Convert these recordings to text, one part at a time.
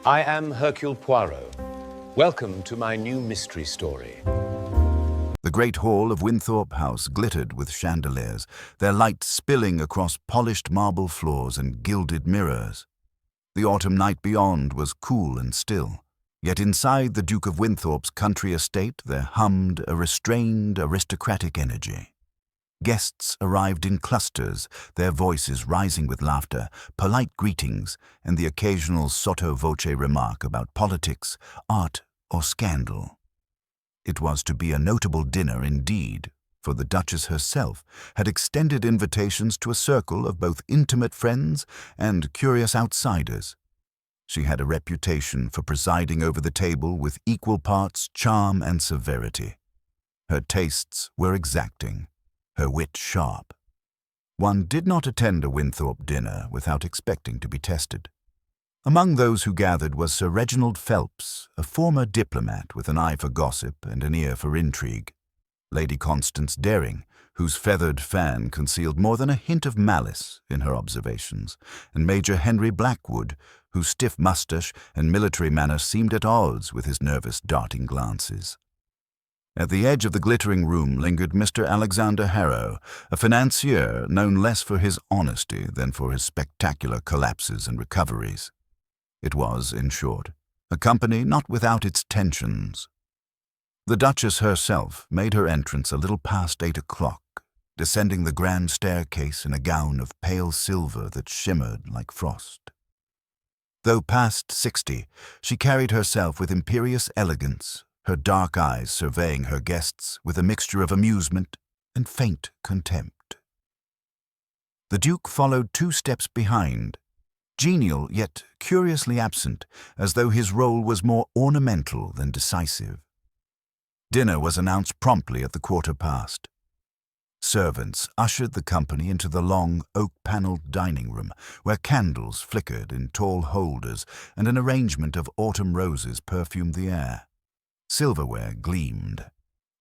I am Hercule Poirot. Welcome to my new mystery story. The great hall of Winthorpe House glittered with chandeliers, their light spilling across polished marble floors and gilded mirrors. The autumn night beyond was cool and still, yet inside the Duke of Winthorpe's country estate there hummed a restrained, aristocratic energy. Guests arrived in clusters, their voices rising with laughter, polite greetings, and the occasional sotto voce remark about politics, art, or scandal. It was to be a notable dinner indeed, for the Duchess herself had extended invitations to a circle of both intimate friends and curious outsiders. She had a reputation for presiding over the table with equal parts charm and severity. Her tastes were exacting, her wit sharp. One did not attend a Winthorpe dinner without expecting to be tested. Among those who gathered was Sir Reginald Phelps, a former diplomat with an eye for gossip and an ear for intrigue; Lady Constance Daring, whose feathered fan concealed more than a hint of malice in her observations; and Major Henry Blackwood, whose stiff moustache and military manner seemed at odds with his nervous, darting glances. At the edge of the glittering room lingered Mr. Alexander Harrow, a financier known less for his honesty than for his spectacular collapses and recoveries. It was, in short, a company not without its tensions. The Duchess herself made her entrance a little past 8 o'clock, descending the grand staircase in a gown of pale silver that shimmered like frost. Though past 60, she carried herself with imperious elegance, her dark eyes surveying her guests with a mixture of amusement and faint contempt. The Duke followed 2 steps behind, genial yet curiously absent, as though his role was more ornamental than decisive. Dinner was announced promptly at the 1:15. Servants ushered the company into the long, oak-panelled dining room, where candles flickered in tall holders and an arrangement of autumn roses perfumed the air. Silverware gleamed.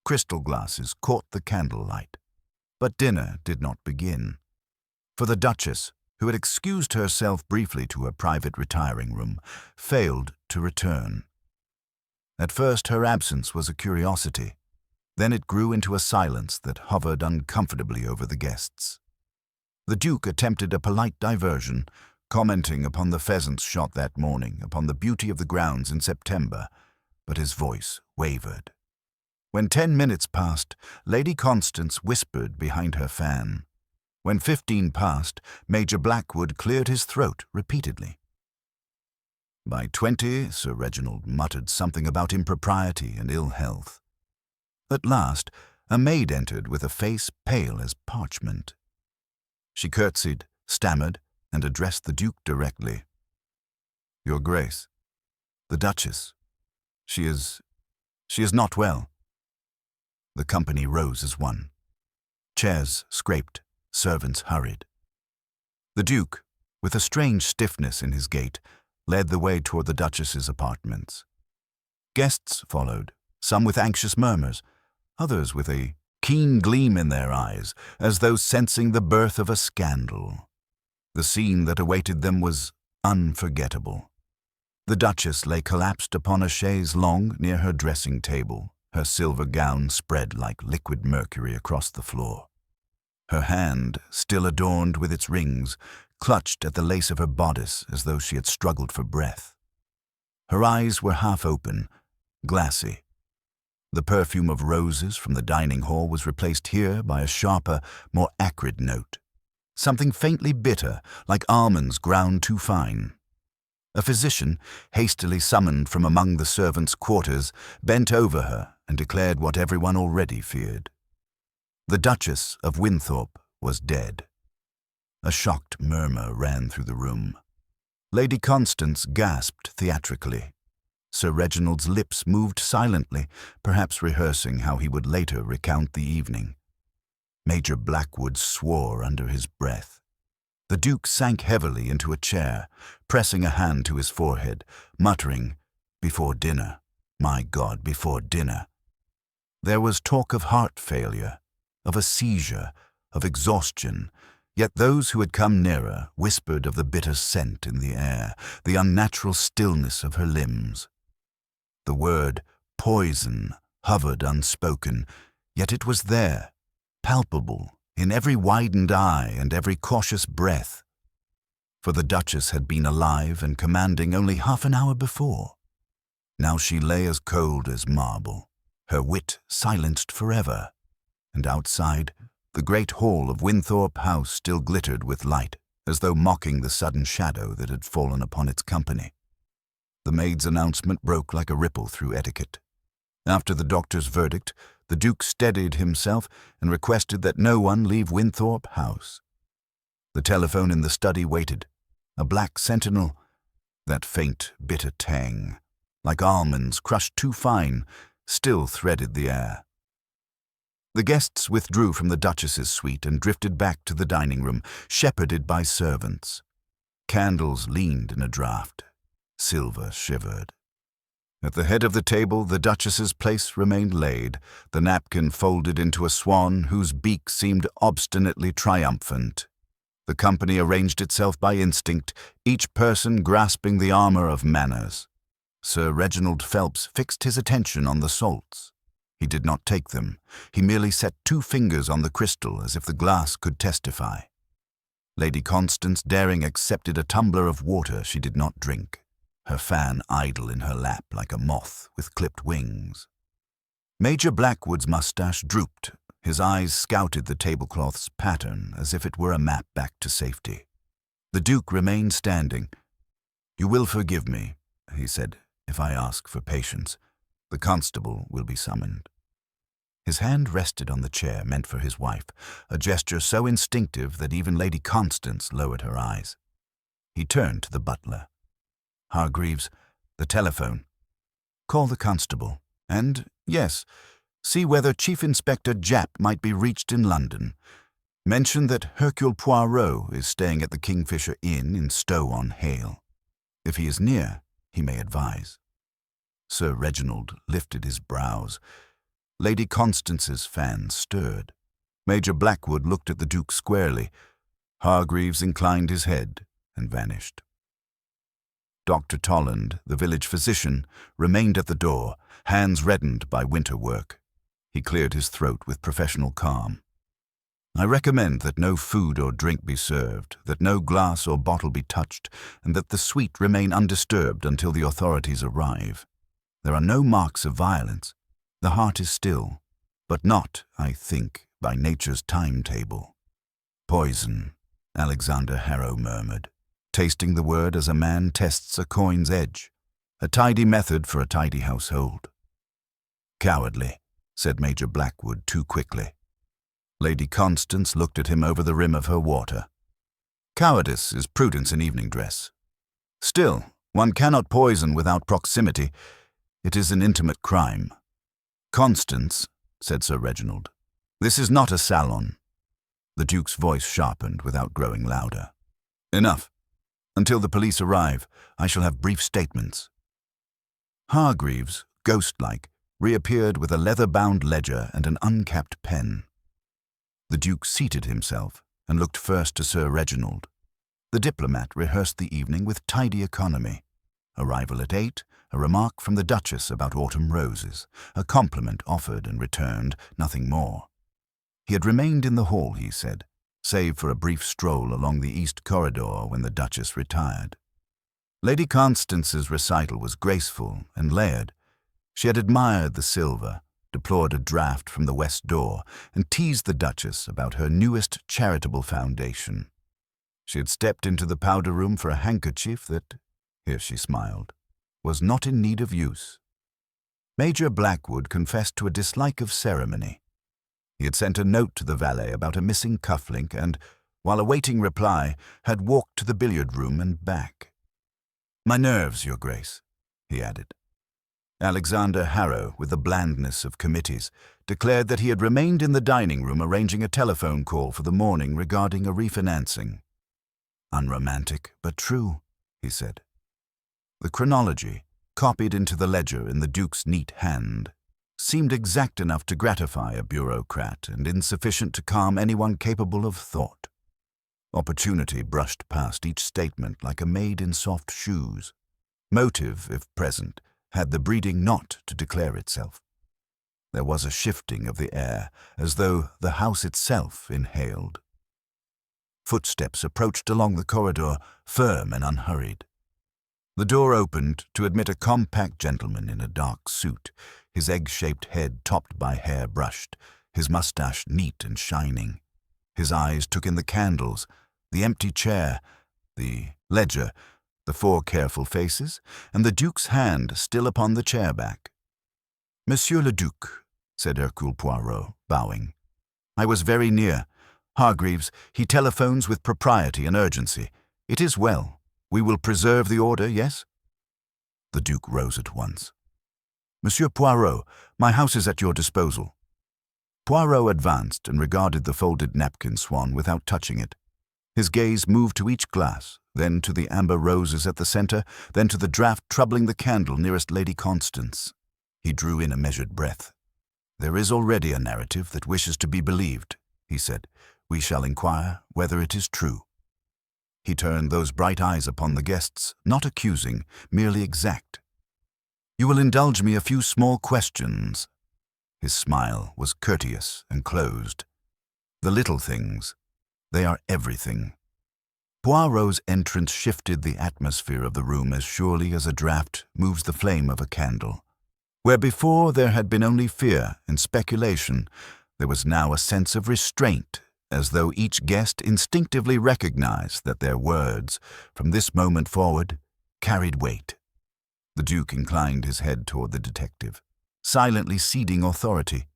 Crystal glasses caught the candlelight. But dinner did not begin. For the Duchess, who had excused herself briefly to her private retiring room, failed to return. At first her absence was a curiosity. Then it grew into a silence that hovered uncomfortably over the guests. The Duke attempted a polite diversion, commenting upon the pheasants shot that morning, upon the beauty of the grounds in September, but his voice wavered. When 10 minutes passed, Lady Constance whispered behind her fan. When 15 passed, Major Blackwood cleared his throat repeatedly. By 20, Sir Reginald muttered something about impropriety and ill health. At last, a maid entered with a face pale as parchment. She curtsied, stammered, and addressed the Duke directly. "Your Grace, the Duchess. She is not well." The company rose as one. Chairs scraped, servants hurried. The Duke, with a strange stiffness in his gait, led the way toward the Duchess's apartments. Guests followed, some with anxious murmurs, others with a keen gleam in their eyes, as though sensing the birth of a scandal. The scene that awaited them was unforgettable. The Duchess lay collapsed upon a chaise longue near her dressing table, her silver gown spread like liquid mercury across the floor. Her hand, still adorned with its rings, clutched at the lace of her bodice as though she had struggled for breath. Her eyes were half open, glassy. The perfume of roses from the dining hall was replaced here by a sharper, more acrid note, something faintly bitter, like almonds ground too fine. A physician, hastily summoned from among the servants' quarters, bent over her and declared what everyone already feared. The Duchess of Winthorpe was dead. A shocked murmur ran through the room. Lady Constance gasped theatrically. Sir Reginald's lips moved silently, perhaps rehearsing how he would later recount the evening. Major Blackwood swore under his breath. The Duke sank heavily into a chair, pressing a hand to his forehead, muttering, "Before dinner, my God, before dinner." There was talk of heart failure, of a seizure, of exhaustion, Yet those who had come nearer whispered of the bitter scent in the air, the unnatural stillness of her limbs. The word poison hovered unspoken, yet it was there, palpable, in every widened eye and every cautious breath. For the Duchess had been alive and commanding only half an hour before. Now she lay as cold as marble, her wit silenced forever, and outside, the great hall of Winthorpe House still glittered with light, as though mocking the sudden shadow that had fallen upon its company. The maid's announcement broke like a ripple through etiquette. After the doctor's verdict, the Duke steadied himself and requested that no one leave Winthorpe House. The telephone in the study waited. A black sentinel, that faint, bitter tang, like almonds crushed too fine, still threaded the air. The guests withdrew from the Duchess's suite and drifted back to the dining room, shepherded by servants. Candles leaned in a draught. Silver shivered. At the head of the table, the Duchess's place remained laid, the napkin folded into a swan whose beak seemed obstinately triumphant. The company arranged itself by instinct, each person grasping the armor of manners. Sir Reginald Phelps fixed his attention on the salts. He did not take them. He merely set 2 fingers on the crystal as if the glass could testify. Lady Constance Daring accepted a tumbler of water she did not drink, her fan idle in her lap like a moth with clipped wings. Major Blackwood's moustache drooped. His eyes scouted the tablecloth's pattern as if it were a map back to safety. The Duke remained standing. "You will forgive me," he said, "if I ask for patience. The constable will be summoned." His hand rested on the chair meant for his wife, a gesture so instinctive that even Lady Constance lowered her eyes. He turned to the butler. "Hargreaves, the telephone. Call the constable. And, yes, see whether Chief Inspector Japp might be reached in London. Mention that Hercule Poirot is staying at the Kingfisher Inn in Stow-on-Hale. If he is near, he may advise." Sir Reginald lifted his brows. Lady Constance's fan stirred. Major Blackwood looked at the Duke squarely. Hargreaves inclined his head and vanished. Dr. Tolland, the village physician, remained at the door, hands reddened by winter work. He cleared his throat with professional calm. "I recommend that no food or drink be served, that no glass or bottle be touched, and that the suite remain undisturbed until the authorities arrive. There are no marks of violence. The heart is still, but not, I think, by nature's timetable." "Poison," Alexander Harrow murmured, tasting the word as a man tests a coin's edge. A tidy method for a tidy household. "Cowardly," said Major Blackwood too quickly. Lady Constance looked at him over the rim of her water. "Cowardice is prudence in evening dress. Still, one cannot poison without proximity. It is an intimate crime." "Constance," said Sir Reginald, "this is not a salon." The Duke's voice sharpened without growing louder. "Enough. Until the police arrive, I shall have brief statements." Hargreaves, ghost-like, reappeared with a leather-bound ledger and an uncapped pen. The Duke seated himself and looked first to Sir Reginald. The diplomat rehearsed the evening with tidy economy. Arrival at 8, a remark from the Duchess about autumn roses, a compliment offered and returned, nothing more. He had remained in the hall, he said, save for a brief stroll along the east corridor when the Duchess retired. Lady Constance's recital was graceful and layered. She had admired the silver, deplored a draught from the west door, and teased the Duchess about her newest charitable foundation. She had stepped into the powder room for a handkerchief that, here she smiled, was not in need of use. Major Blackwood confessed to a dislike of ceremony. He had sent a note to the valet about a missing cufflink and, while awaiting reply, had walked to the billiard room and back. "My nerves, Your Grace," he added. Alexander Harrow, with the blandness of committees, declared that he had remained in the dining room arranging a telephone call for the morning regarding a refinancing. "Unromantic, but true," he said. The chronology, copied into the ledger in the Duke's neat hand, seemed exact enough to gratify a bureaucrat and insufficient to calm anyone capable of thought. Opportunity brushed past each statement like a maid in soft shoes. Motive, if present, had the breeding not to declare itself. There was a shifting of the air, as though the house itself inhaled. Footsteps approached along the corridor, firm and unhurried. The door opened to admit a compact gentleman in a dark suit, his egg-shaped head topped by hair brushed, his mustache neat and shining. His eyes took in the candles, the empty chair, the ledger, the 4 careful faces, and the Duke's hand still upon the chair back. "Monsieur le Duc," said Hercule Poirot, bowing. "I was very near. Hargreaves, he telephones with propriety and urgency. It is well. We will preserve the order, yes?" The Duke rose at once. "Monsieur Poirot, my house is at your disposal." Poirot advanced and regarded the folded napkin swan without touching it. His gaze moved to each glass, then to the amber roses at the center, then to the draught troubling the candle nearest Lady Constance. He drew in a measured breath. "There is already a narrative that wishes to be believed," he said. "We shall inquire whether it is true." He turned those bright eyes upon the guests, not accusing, merely exact. "You will indulge me a few small questions." His smile was courteous and closed. "The little things, they are everything." Poirot's entrance shifted the atmosphere of the room as surely as a draught moves the flame of a candle. Where before there had been only fear and speculation, there was now a sense of restraint, as though each guest instinctively recognized that their words, from this moment forward, carried weight. The Duke inclined his head toward the detective, silently ceding authority.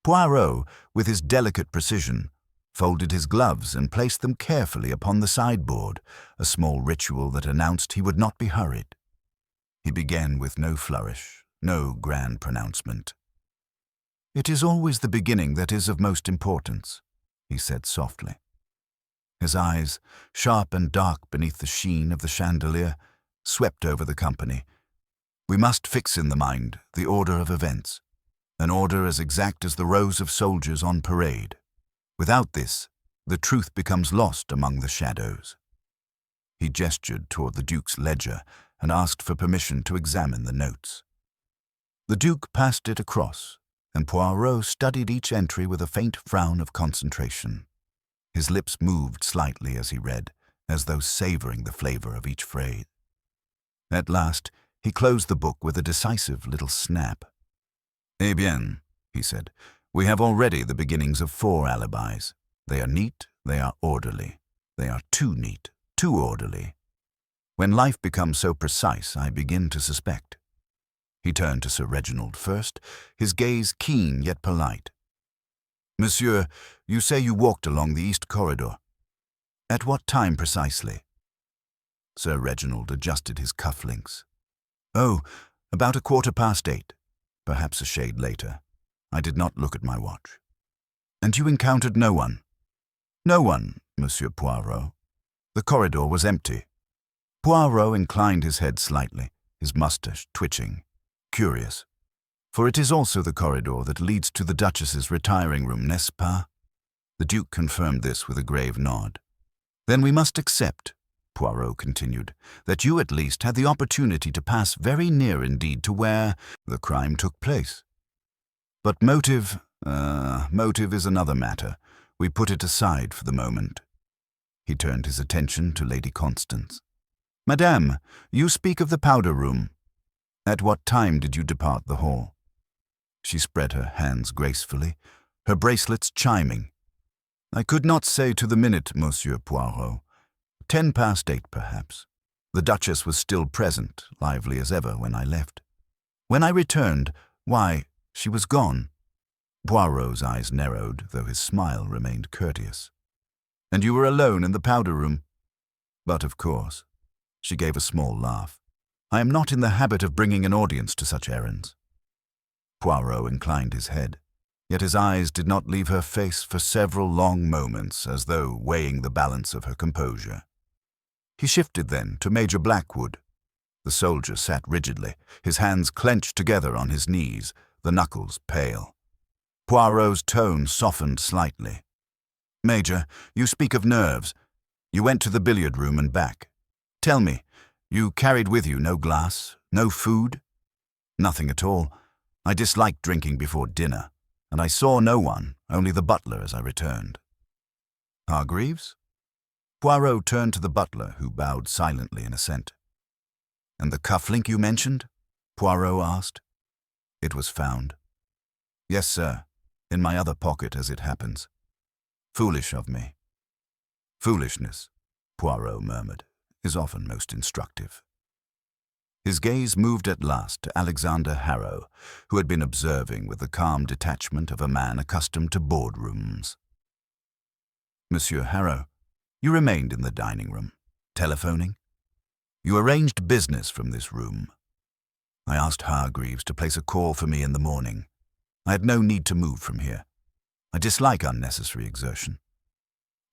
Poirot, with his delicate precision, folded his gloves and placed them carefully upon the sideboard, a small ritual that announced he would not be hurried. He began with no flourish, no grand pronouncement. "It is always the beginning that is of most importance," he said softly. His eyes, sharp and dark beneath the sheen of the chandelier, swept over the company. "We must fix in the mind the order of events, an order as exact as the rows of soldiers on parade. Without this, the truth becomes lost among the shadows." He gestured toward the Duke's ledger and asked for permission to examine the notes. The Duke passed it across, and Poirot studied each entry with a faint frown of concentration. His lips moved slightly as he read, as though savoring the flavor of each phrase. At last, he closed the book with a decisive little snap. "Eh bien," he said, "we have already the beginnings of 4 alibis. They are neat, they are orderly. They are too neat, too orderly. When life becomes so precise, I begin to suspect." He turned to Sir Reginald first, his gaze keen yet polite. "Monsieur, you say you walked along the east corridor. At what time precisely?" Sir Reginald adjusted his cufflinks. "Oh, about 8:15, perhaps a shade later. I did not look at my watch." "And you encountered no one?" "No one, Monsieur Poirot. The corridor was empty." Poirot inclined his head slightly, his mustache twitching, curious. "For it is also the corridor that leads to the Duchess's retiring room, n'est-ce pas?" The Duke confirmed this with a grave nod. "Then we must accept," Poirot continued, "that you at least had the opportunity to pass very near indeed to where the crime took place. But motive is another matter. We put it aside for the moment." He turned his attention to Lady Constance. "Madame, you speak of the powder room. At what time did you depart the hall?" She spread her hands gracefully, her bracelets chiming. "I could not say to the minute, Monsieur Poirot. 8:10, perhaps. The Duchess was still present, lively as ever, when I left. When I returned, why, she was gone." Poirot's eyes narrowed, though his smile remained courteous. "And you were alone in the powder room?" "But of course." She gave a small laugh. "I am not in the habit of bringing an audience to such errands." Poirot inclined his head, yet his eyes did not leave her face for several long moments, as though weighing the balance of her composure. He shifted then to Major Blackwood. The soldier sat rigidly, his hands clenched together on his knees, the knuckles pale. Poirot's tone softened slightly. "Major, you speak of nerves. You went to the billiard room and back. Tell me, you carried with you no glass, no food? Nothing at all. I disliked drinking before dinner, and I saw no one, only the butler as I returned. Hargreaves? Poirot turned to the butler, who bowed silently in assent. And the cufflink you mentioned? Poirot asked. It was found. Yes, sir, in my other pocket as it happens. Foolish of me. Foolishness, Poirot murmured, is often most instructive. His gaze moved at last to Alexander Harrow, who had been observing with the calm detachment of a man accustomed to boardrooms. Monsieur Harrow, you remained in the dining room, telephoning. You arranged business from this room. I asked Hargreaves to place a call for me in the morning. I had no need to move from here. I dislike unnecessary exertion.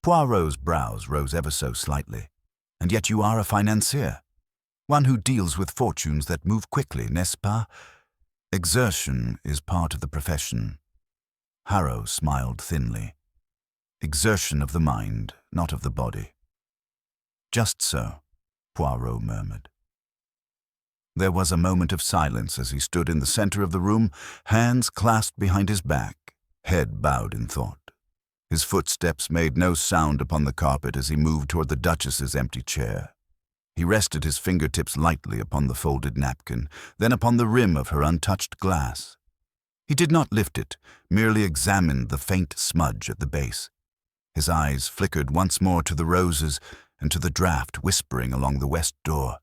Poirot's brows rose ever so slightly. And yet you are a financier, one who deals with fortunes that move quickly, n'est-ce pas? Exertion is part of the profession. Harrow smiled thinly. Exertion of the mind, not of the body. Just so, Poirot murmured. There was a moment of silence as he stood in the center of the room, hands clasped behind his back, head bowed in thought. His footsteps made no sound upon the carpet as he moved toward the Duchess's empty chair. He rested his fingertips lightly upon the folded napkin, then upon the rim of her untouched glass. He did not lift it, merely examined the faint smudge at the base. His eyes flickered once more to the roses and to the draught whispering along the west door.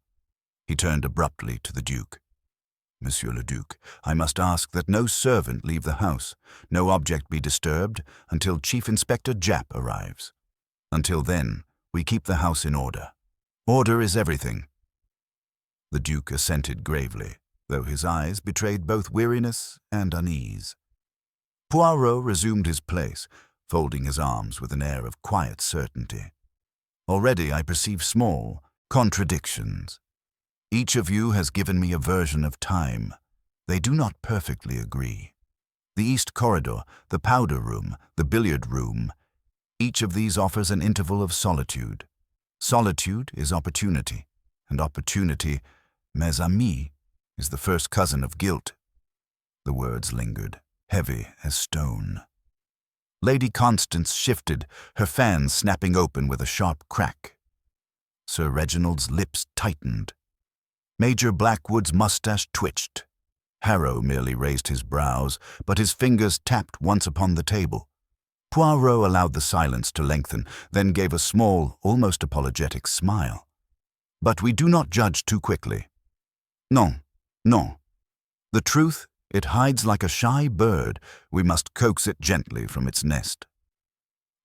He turned abruptly to the Duke. Monsieur le Duc, I must ask that no servant leave the house, no object be disturbed until Chief Inspector Japp arrives. Until then, we keep the house in order. Order is everything. The Duke assented gravely, though his eyes betrayed both weariness and unease. Poirot resumed his place, folding his arms with an air of quiet certainty. Already I perceive small contradictions. Each of you has given me a version of time. They do not perfectly agree. The East Corridor, the powder room, the billiard room, each of these offers an interval of solitude. Solitude is opportunity, and opportunity, mes amis, is the first cousin of guilt. The words lingered, heavy as stone. Lady Constance shifted, her fan snapping open with a sharp crack. Sir Reginald's lips tightened. Major Blackwood's mustache twitched. Harrow merely raised his brows, but his fingers tapped once upon the table. Poirot allowed the silence to lengthen, then gave a small, almost apologetic smile. But we do not judge too quickly. Non, non. The truth, it hides like a shy bird. We must coax it gently from its nest.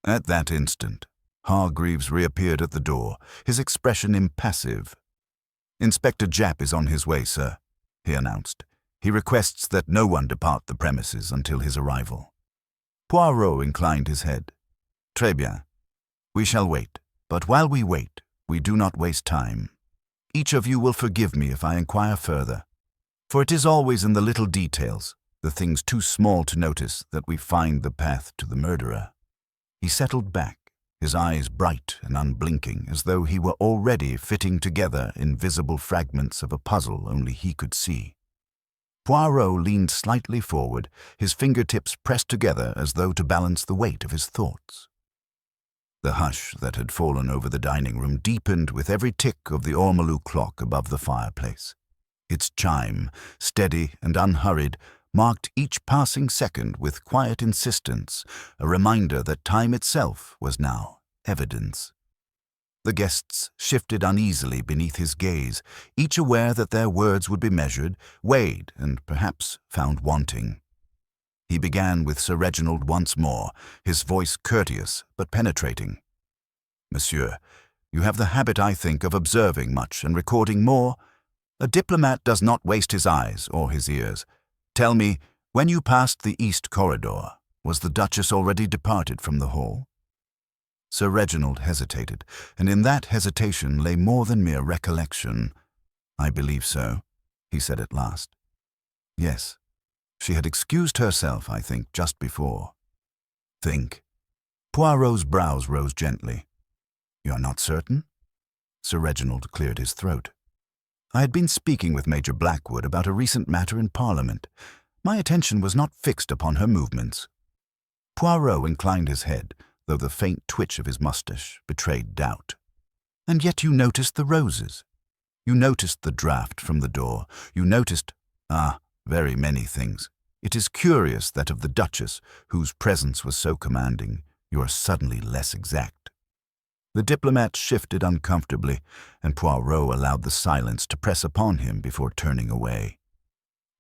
At that instant, Hargreaves reappeared at the door, his expression impassive. Inspector Japp is on his way, sir, he announced. He requests that no one depart the premises until his arrival. Poirot inclined his head. Très bien. We shall wait, but while we wait, we do not waste time. Each of you will forgive me if I inquire further, for it is always in the little details, the things too small to notice, that we find the path to the murderer. He settled back, his eyes bright and unblinking, as though he were already fitting together invisible fragments of a puzzle only he could see. Poirot leaned slightly forward, his fingertips pressed together as though to balance the weight of his thoughts. The hush that had fallen over the dining room deepened with every tick of the ormolu clock above the fireplace. Its chime, steady and unhurried, marked each passing second with quiet insistence, a reminder that time itself was now evidence. The guests shifted uneasily beneath his gaze, each aware that their words would be measured, weighed, and perhaps found wanting. He began with Sir Reginald once more, his voice courteous but penetrating. Monsieur, you have the habit, I think, of observing much and recording more. A diplomat does not waste his eyes or his ears. Tell me, when you passed the East Corridor, was the Duchess already departed from the hall? Sir Reginald hesitated, and in that hesitation lay more than mere recollection. I believe so, he said at last. Yes, she had excused herself, I think, just before. Think. Poirot's brows rose gently. "You're not certain?" Sir Reginald cleared his throat. "I had been speaking with Major Blackwood about a recent matter in Parliament. My attention was not fixed upon her movements." Poirot inclined his head, though the faint twitch of his moustache betrayed doubt. "And yet you noticed the roses. You noticed the draught from the door. You noticed, very many things. It is curious that of the Duchess, whose presence was so commanding, you are suddenly less exact." The diplomat shifted uncomfortably, and Poirot allowed the silence to press upon him before turning away.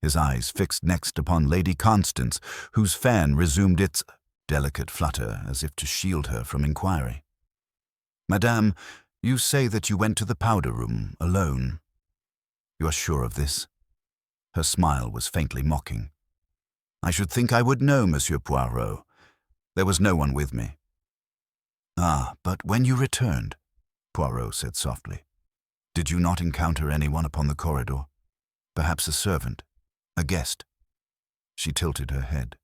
His eyes fixed next upon Lady Constance, whose fan resumed its delicate flutter as if to shield her from inquiry. "Madame, you say that you went to the powder room alone. You are sure of this?" Her smile was faintly mocking. "I should think I would know, Monsieur Poirot. There was no one with me." But when you returned," Poirot said softly, "did you not encounter anyone upon the corridor? Perhaps a servant, a guest?" She tilted her head.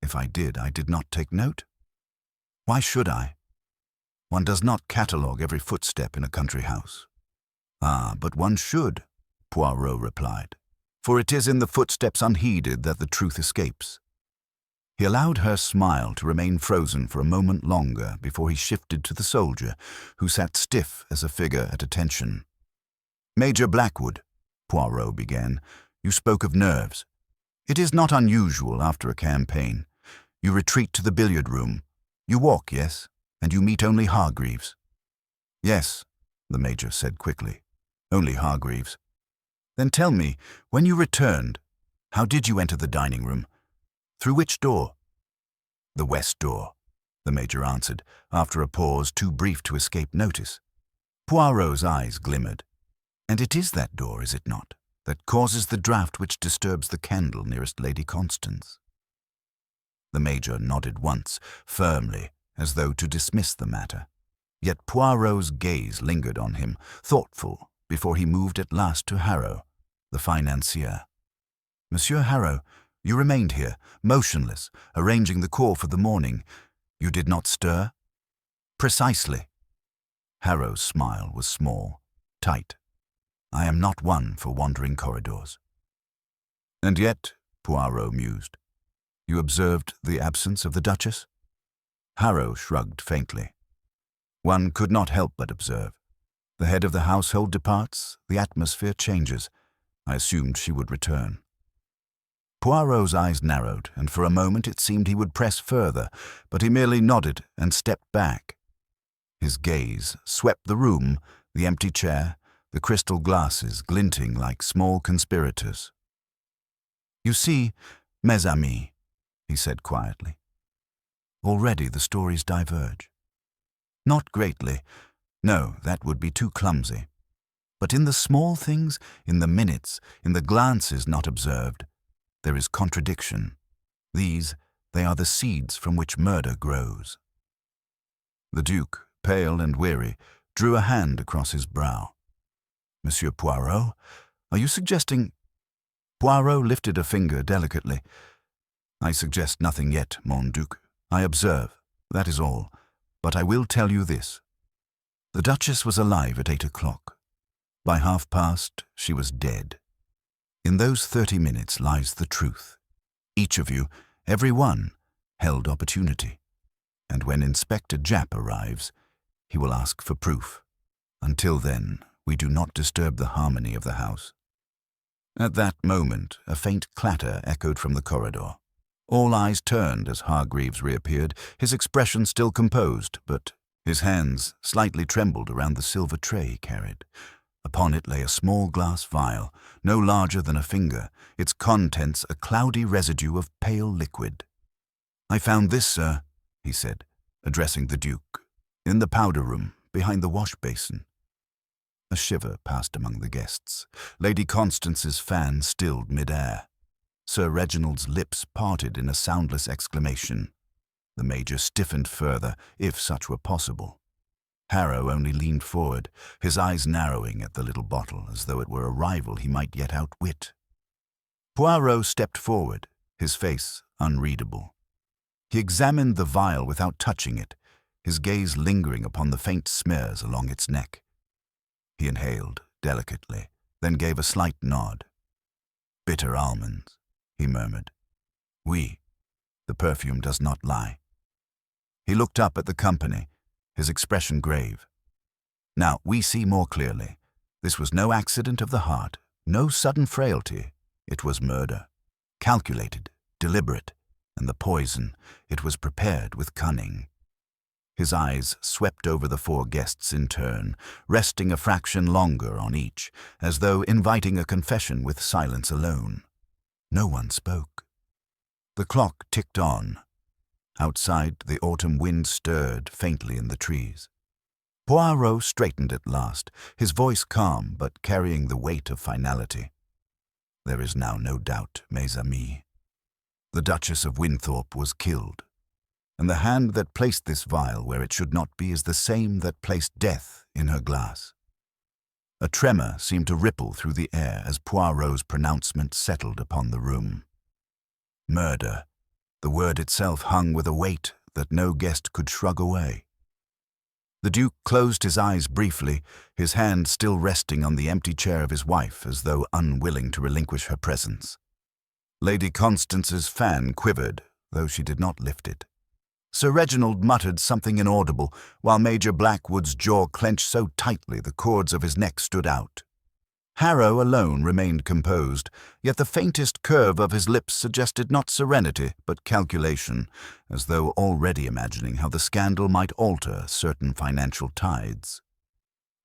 "If I did not take note. Why should I? One does not catalogue every footstep in a country house." But one should," Poirot replied, "for it is in the footsteps unheeded that the truth escapes." He allowed her smile to remain frozen for a moment longer before he shifted to the soldier, who sat stiff as a figure at attention. "Major Blackwood," Poirot began, "you spoke of nerves. It is not unusual after a campaign. You retreat to the billiard room. You walk, yes, and you meet only Hargreaves." "Yes," the Major said quickly, "only Hargreaves." "Then tell me, when you returned, how did you enter the dining room? Through which door?" "The west door," the Major answered, after a pause too brief to escape notice. Poirot's eyes glimmered. "And it is that door, is it not, that causes the draught which disturbs the candle nearest Lady Constance?" The Major nodded once, firmly, as though to dismiss the matter. Yet Poirot's gaze lingered on him, thoughtful, before he moved at last to Harrow, the financier. "Monsieur Harrow, you remained here, motionless, arranging the call for the morning. You did not stir?" "Precisely." Harrow's smile was small, tight. "I am not one for wandering corridors." "And yet," Poirot mused, "you observed the absence of the Duchess?" Harrow shrugged faintly. "One could not help but observe. The head of the household departs, the atmosphere changes. I assumed she would return." Poirot's eyes narrowed, and for a moment it seemed he would press further, but he merely nodded and stepped back. His gaze swept the room, the empty chair, the crystal glasses glinting like small conspirators. "You see, mes amis," he said quietly, "already the stories diverge. Not greatly. No, that would be too clumsy. But in the small things, in the minutes, in the glances not observed, there is contradiction. These, they are the seeds from which murder grows." The Duke, pale and weary, drew a hand across his brow. "Monsieur Poirot, are you suggesting—" Poirot lifted a finger delicately. "I suggest nothing yet, mon duc. I observe, that is all. But I will tell you this. The Duchess was alive at 8 o'clock. By past, she was dead. In those 30 minutes lies the truth. Each of you, every one, held opportunity. And when Inspector Japp arrives, he will ask for proof. Until then, we do not disturb the harmony of the house." At that moment, a faint clatter echoed from the corridor. All eyes turned as Hargreaves reappeared, his expression still composed, but his hands slightly trembled around the silver tray he carried. Upon it lay a small glass vial, no larger than a finger, its contents a cloudy residue of pale liquid. "I found this, sir," he said, addressing the Duke, "in the powder room, behind the wash-basin." A shiver passed among the guests. Lady Constance's fan stilled mid-air. Sir Reginald's lips parted in a soundless exclamation. The Major stiffened further, if such were possible. Harrow only leaned forward, his eyes narrowing at the little bottle, as though it were a rival he might yet outwit. Poirot stepped forward, his face unreadable. He examined the vial without touching it, his gaze lingering upon the faint smears along its neck. He inhaled delicately, then gave a slight nod. "Bitter almonds," he murmured. "Oui, the perfume does not lie." He looked up at the company, his expression grave. "Now, we see more clearly. This was no accident of the heart, no sudden frailty. It was murder. Calculated, deliberate, and the poison, it was prepared with cunning." His eyes swept over the four guests in turn, resting a fraction longer on each, as though inviting a confession with silence alone. No one spoke. The clock ticked on. Outside, the autumn wind stirred faintly in the trees. Poirot straightened at last, his voice calm but carrying the weight of finality. "There is now no doubt, mes amis. The Duchess of Winthorpe was killed, and the hand that placed this vial where it should not be is the same that placed death in her glass." A tremor seemed to ripple through the air as Poirot's pronouncement settled upon the room. Murder. The word itself hung with a weight that no guest could shrug away. The Duke closed his eyes briefly, his hand still resting on the empty chair of his wife as though unwilling to relinquish her presence. Lady Constance's fan quivered, though she did not lift it. Sir Reginald muttered something inaudible, while Major Blackwood's jaw clenched so tightly the cords of his neck stood out. Harrow alone remained composed, yet the faintest curve of his lips suggested not serenity, but calculation, as though already imagining how the scandal might alter certain financial tides.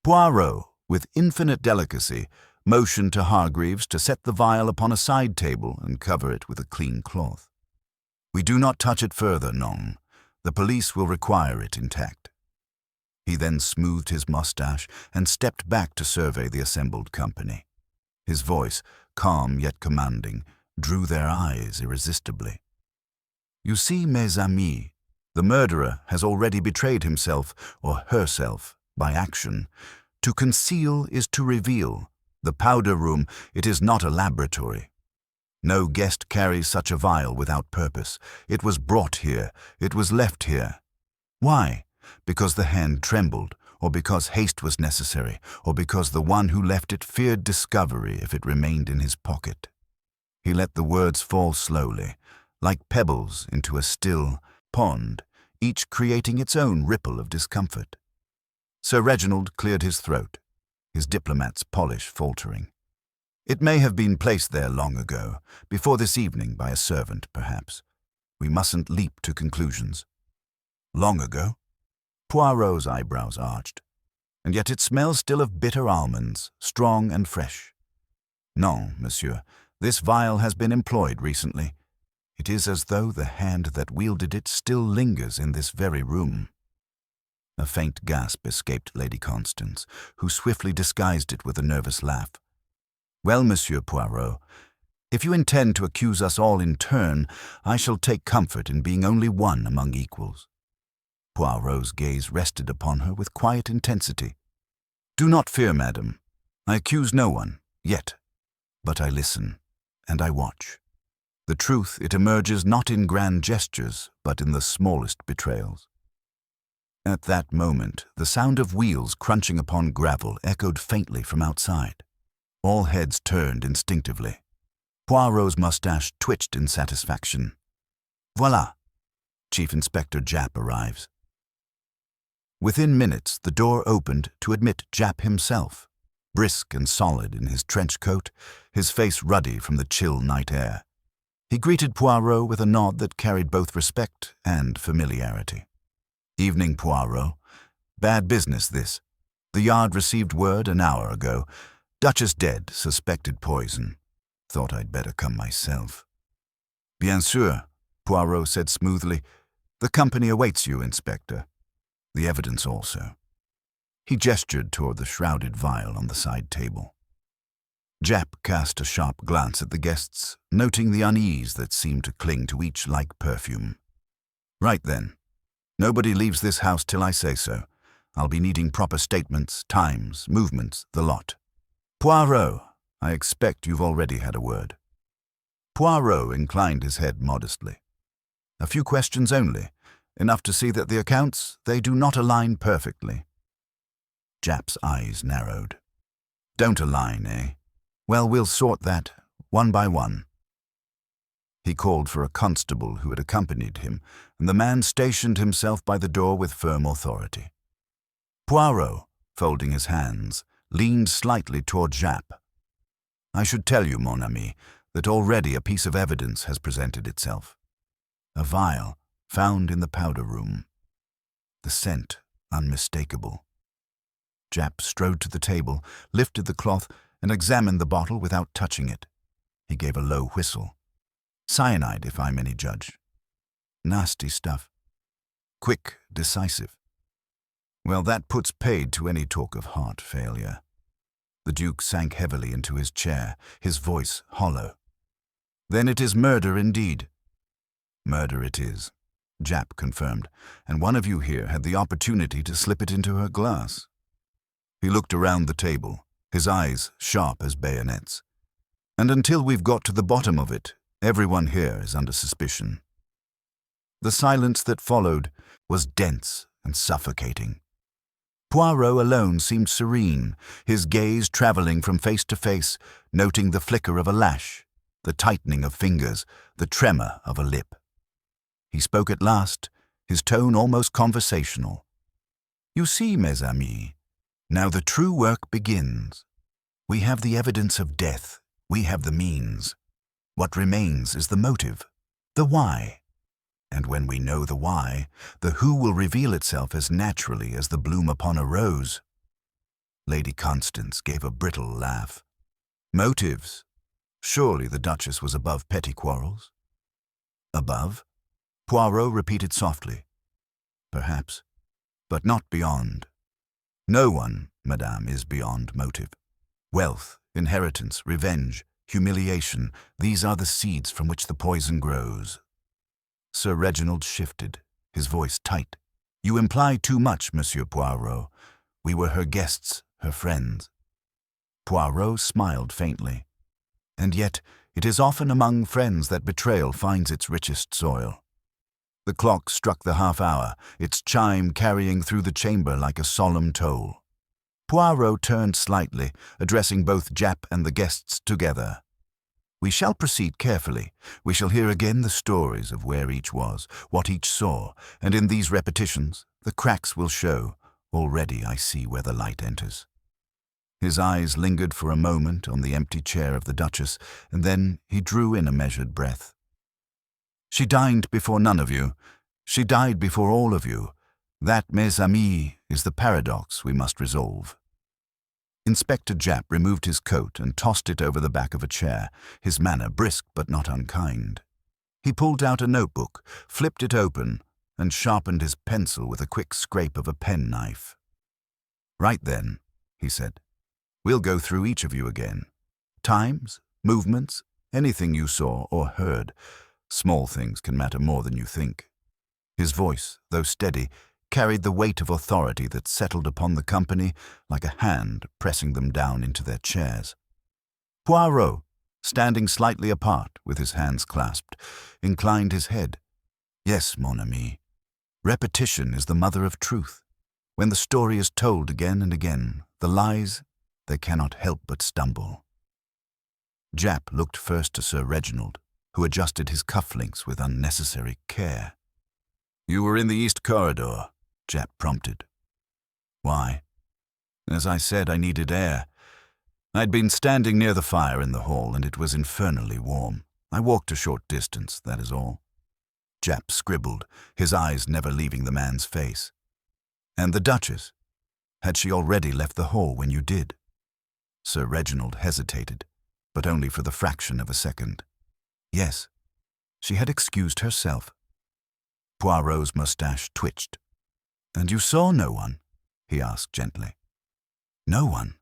Poirot, with infinite delicacy, motioned to Hargreaves to set the vial upon a side table and cover it with a clean cloth. "We do not touch it further, non. The police will require it intact." He then smoothed his mustache and stepped back to survey the assembled company. His voice, calm yet commanding, drew their eyes irresistibly. "You see, mes amis, the murderer has already betrayed himself or herself by action. To conceal is to reveal. The powder room, it is not a laboratory. No guest carries such a vial without purpose. It was brought here. It was left here. Why? Because the hand trembled, or because haste was necessary, or because the one who left it feared discovery if it remained in his pocket." He let the words fall slowly, like pebbles into a still pond, each creating its own ripple of discomfort. Sir Reginald cleared his throat, his diplomat's polish faltering. "It may have been placed there long ago, before this evening by a servant, perhaps. We mustn't leap to conclusions." "Long ago?" Poirot's eyebrows arched. "And yet it smells still of bitter almonds, strong and fresh." "Non, monsieur, this vial has been employed recently. It is as though the hand that wielded it still lingers in this very room." A faint gasp escaped Lady Constance, who swiftly disguised it with a nervous laugh. "Well, Monsieur Poirot, if you intend to accuse us all in turn, I shall take comfort in being only one among equals." Poirot's gaze rested upon her with quiet intensity. "Do not fear, madam. I accuse no one, yet. But I listen, and I watch. The truth, it emerges not in grand gestures, but in the smallest betrayals." At that moment, the sound of wheels crunching upon gravel echoed faintly from outside. All heads turned instinctively. Poirot's mustache twitched in satisfaction. "Voilà! Chief Inspector Japp arrives." Within minutes, the door opened to admit Japp himself, brisk and solid in his trench coat, his face ruddy from the chill night air. He greeted Poirot with a nod that carried both respect and familiarity. "Evening, Poirot. Bad business, this. The Yard received word an hour ago. Duchess dead, suspected poison. Thought I'd better come myself." "Bien sûr," Poirot said smoothly. "The company awaits you, Inspector. The evidence also." He gestured toward the shrouded vial on the side table. Japp cast a sharp glance at the guests, noting the unease that seemed to cling to each like perfume. "Right then. Nobody leaves this house till I say so. I'll be needing proper statements, times, movements, the lot. Poirot, I expect you've already had a word." Poirot inclined his head modestly. "A few questions only. Enough to see that the accounts, they do not align perfectly. Japp's eyes narrowed. Don't align, eh? Well, we'll sort that, one by one. He called for a constable who had accompanied him, and the man stationed himself by the door with firm authority. Poirot, folding his hands, leaned slightly toward Japp. I should tell you, mon ami, that already a piece of evidence has presented itself. A vial found in the powder room. The scent unmistakable. Japp strode to the table, lifted the cloth, and examined the bottle without touching it. He gave a low whistle. Cyanide, if I'm any judge. Nasty stuff. Quick, decisive. Well, that puts paid to any talk of heart failure. The Duke sank heavily into his chair, his voice hollow. Then it is murder indeed. Murder it is, Japp confirmed, and one of you here had the opportunity to slip it into her glass. He looked around the table, his eyes sharp as bayonets. And until we've got to the bottom of it, everyone here is under suspicion. The silence that followed was dense and suffocating. Poirot alone seemed serene, his gaze traveling from face to face, noting the flicker of a lash, the tightening of fingers, the tremor of a lip. He spoke at last, his tone almost conversational. You see, mes amis, now the true work begins. We have the evidence of death, we have the means. What remains is the motive, the why. And when we know the why, the who will reveal itself as naturally as the bloom upon a rose. Lady Constance gave a brittle laugh. Motives? Surely the Duchess was above petty quarrels? Above? Poirot repeated softly. Perhaps, but not beyond. No one, madame, is beyond motive. Wealth, inheritance, revenge, humiliation, these are the seeds from which the poison grows. Sir Reginald shifted, his voice tight. You imply too much, Monsieur Poirot. We were her guests, her friends. Poirot smiled faintly. And yet, it is often among friends that betrayal finds its richest soil. The clock struck the half-hour, its chime carrying through the chamber like a solemn toll. Poirot turned slightly, addressing both Japp and the guests together. We shall proceed carefully. We shall hear again the stories of where each was, what each saw, and in these repetitions, the cracks will show. Already I see where the light enters. His eyes lingered for a moment on the empty chair of the Duchess, and then he drew in a measured breath. She dined before none of you. She died before all of you. That, mes amis, is the paradox we must resolve. Inspector Japp removed his coat and tossed it over the back of a chair, his manner brisk but not unkind. He pulled out a notebook, flipped it open, and sharpened his pencil with a quick scrape of a penknife. Right then, he said, we'll go through each of you again. Times, movements, anything you saw or heard. Small things can matter more than you think. His voice, though steady, carried the weight of authority that settled upon the company like a hand pressing them down into their chairs. Poirot, standing slightly apart with his hands clasped, inclined his head. Yes, mon ami, repetition is the mother of truth. When the story is told again and again, the lies, they cannot help but stumble. Japp looked first to Sir Reginald, who adjusted his cufflinks with unnecessary care. You were in the East Corridor, Japp prompted. Why? As I said, I needed air. I'd been standing near the fire in the hall, and it was infernally warm. I walked a short distance, that is all. Japp scribbled, his eyes never leaving the man's face. And the Duchess? Had she already left the hall when you did? Sir Reginald hesitated, but only for the fraction of a second. Yes, she had excused herself. Poirot's moustache twitched. And you saw no one? He asked gently. No one.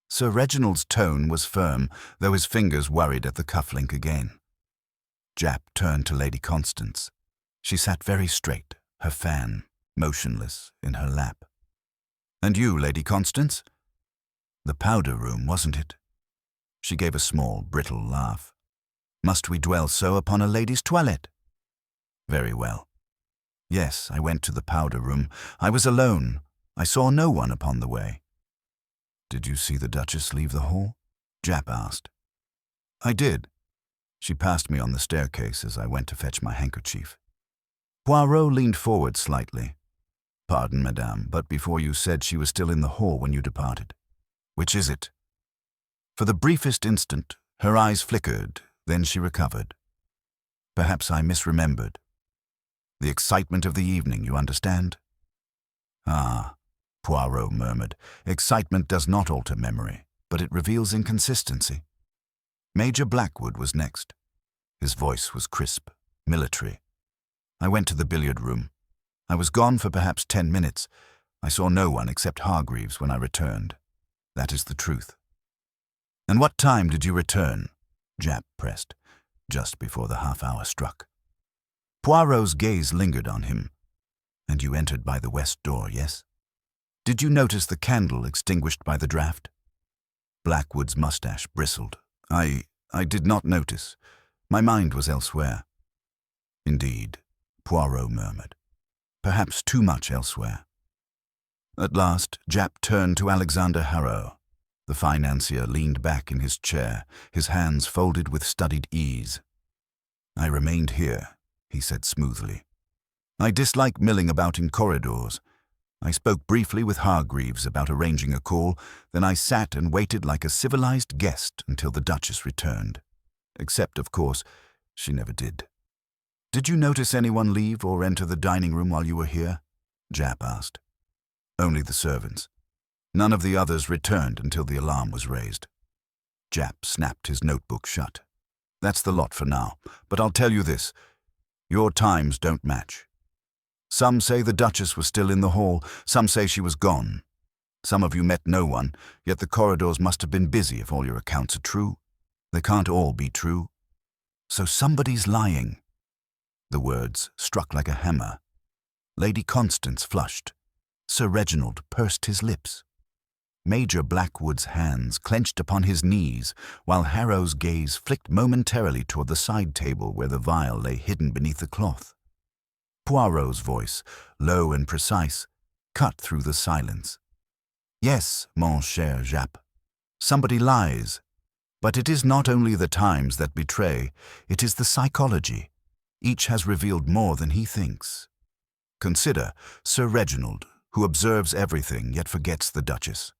Sir Reginald's tone was firm, though his fingers worried at the cufflink again. Japp turned to Lady Constance. She sat very straight, her fan motionless in her lap. And you, Lady Constance? The powder room, wasn't it? She gave a small, brittle laugh. Must we dwell so upon a lady's toilette? Very well. Yes, I went to the powder room. I was alone. I saw no one upon the way. Did you see the Duchess leave the hall? Japp asked. I did. She passed me on the staircase as I went to fetch my handkerchief. Poirot leaned forward slightly. Pardon, madame, but before you said she was still in the hall when you departed. Which is it? For the briefest instant, her eyes flickered, then she recovered. Perhaps I misremembered. The excitement of the evening, you understand? Ah, Poirot murmured. Excitement does not alter memory, but it reveals inconsistency. Major Blackwood was next. His voice was crisp, military. I went to the billiard room. I was gone for perhaps 10 minutes. I saw no one except Hargreaves when I returned. That is the truth. And what time did you return? Japp pressed. Just before the half-hour struck. Poirot's gaze lingered on him. And you entered by the west door, yes? Did you notice the candle extinguished by the draught? Blackwood's mustache bristled. I did not notice. My mind was elsewhere. Indeed, Poirot murmured. Perhaps too much elsewhere. At last, Japp turned to Alexander Harrow. The financier leaned back in his chair, his hands folded with studied ease. I remained here, he said smoothly. I dislike milling about in corridors. I spoke briefly with Hargreaves about arranging a call, then I sat and waited like a civilized guest until the Duchess returned. Except, of course, she never did. Did you notice anyone leave or enter the dining room while you were here? Japp asked. Only the servants. None of the others returned until the alarm was raised. Japp snapped his notebook shut. That's the lot for now, but I'll tell you this. Your times don't match. Some say the Duchess was still in the hall, some say she was gone. Some of you met no one, yet the corridors must have been busy if all your accounts are true. They can't all be true. So somebody's lying. The words struck like a hammer. Lady Constance flushed. Sir Reginald pursed his lips. Major Blackwood's hands clenched upon his knees, while Harrow's gaze flicked momentarily toward the side table where the vial lay hidden beneath the cloth. Poirot's voice, low and precise, cut through the silence. Yes, mon cher Japp, somebody lies. But it is not only the times that betray, it is the psychology. Each has revealed more than he thinks. Consider Sir Reginald, who observes everything yet forgets the Duchess.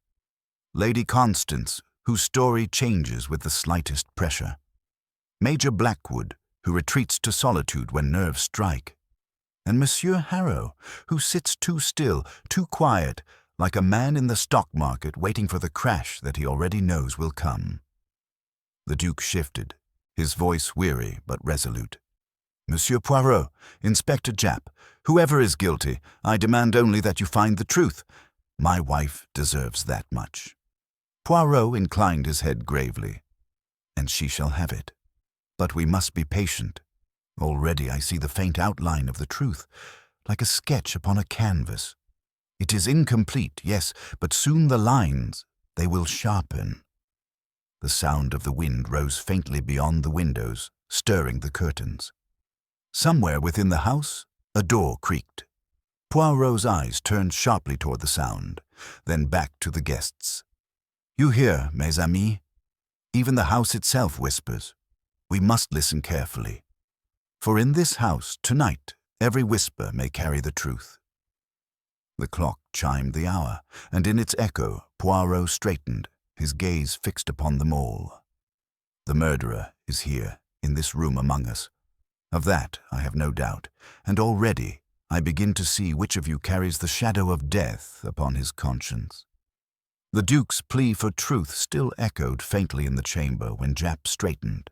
Lady Constance, whose story changes with the slightest pressure. Major Blackwood, who retreats to solitude when nerves strike. And Monsieur Harrow, who sits too still, too quiet, like a man in the stock market waiting for the crash that he already knows will come. The Duke shifted, his voice weary but resolute. Monsieur Poirot, Inspector Japp, whoever is guilty, I demand only that you find the truth. My wife deserves that much. Poirot inclined his head gravely. And she shall have it. But we must be patient. Already I see the faint outline of the truth, like a sketch upon a canvas. It is incomplete, yes, but soon the lines, they will sharpen. The sound of the wind rose faintly beyond the windows, stirring the curtains. Somewhere within the house, a door creaked. Poirot's eyes turned sharply toward the sound, then back to the guests. You hear, mes amis? Even the house itself whispers. We must listen carefully. For in this house, tonight, every whisper may carry the truth. The clock chimed the hour, and in its echo, Poirot straightened, his gaze fixed upon them all. The murderer is here, in this room among us. Of that I have no doubt, and already I begin to see which of you carries the shadow of death upon his conscience. The Duke's plea for truth still echoed faintly in the chamber when Japp straightened,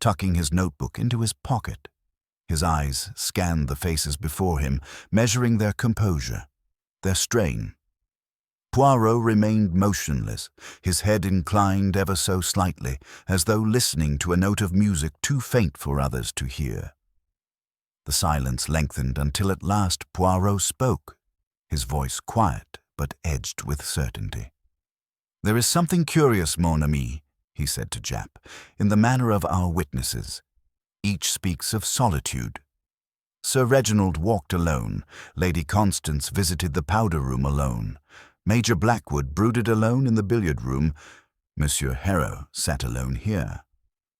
tucking his notebook into his pocket. His eyes scanned the faces before him, measuring their composure, their strain. Poirot remained motionless, his head inclined ever so slightly, as though listening to a note of music too faint for others to hear. The silence lengthened until at last Poirot spoke, his voice quiet but edged with certainty. There is something curious, mon ami, he said to Japp, in the manner of our witnesses. Each speaks of solitude. Sir Reginald walked alone. Lady Constance visited the powder room alone. Major Blackwood brooded alone in the billiard room. Monsieur Harrow sat alone here.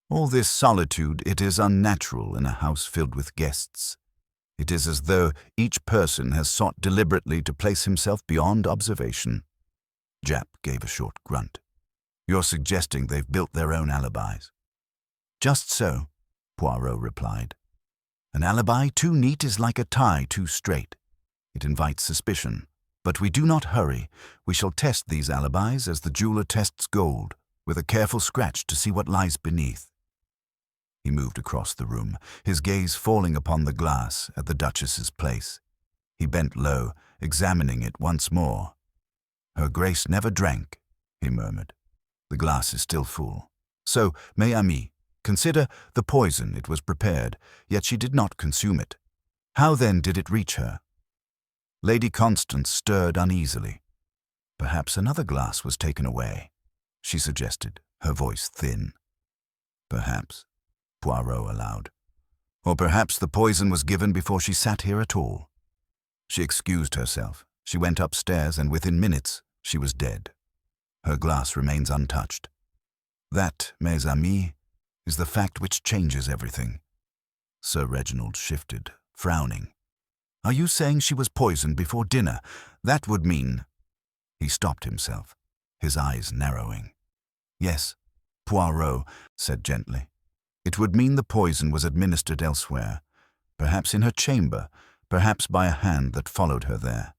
All this solitude, it is unnatural in a house filled with guests. It is as though each person has sought deliberately to place himself beyond observation. Japp gave a short grunt. You're suggesting they've built their own alibis? Just so, Poirot replied. An alibi too neat is like a tie too straight. It invites suspicion. But we do not hurry. We shall test these alibis as the jeweler tests gold, with a careful scratch to see what lies beneath. He moved across the room, his gaze falling upon the glass at the Duchess's place. He bent low, examining it once more. Her Grace never drank, he murmured. The glass is still full. So, mes amis, consider the poison. It was prepared, yet she did not consume it. How then did it reach her? Lady Constance stirred uneasily. Perhaps another glass was taken away, she suggested, her voice thin. Perhaps, Poirot allowed. Or perhaps the poison was given before she sat here at all. She excused herself. She went upstairs, and within minutes she was dead. Her glass remains untouched. That, mes amis, is the fact which changes everything. Sir Reginald shifted, frowning. Are you saying she was poisoned before dinner? That would mean... He stopped himself, his eyes narrowing. Yes, Poirot said gently. It would mean the poison was administered elsewhere, perhaps in her chamber, perhaps by a hand that followed her there.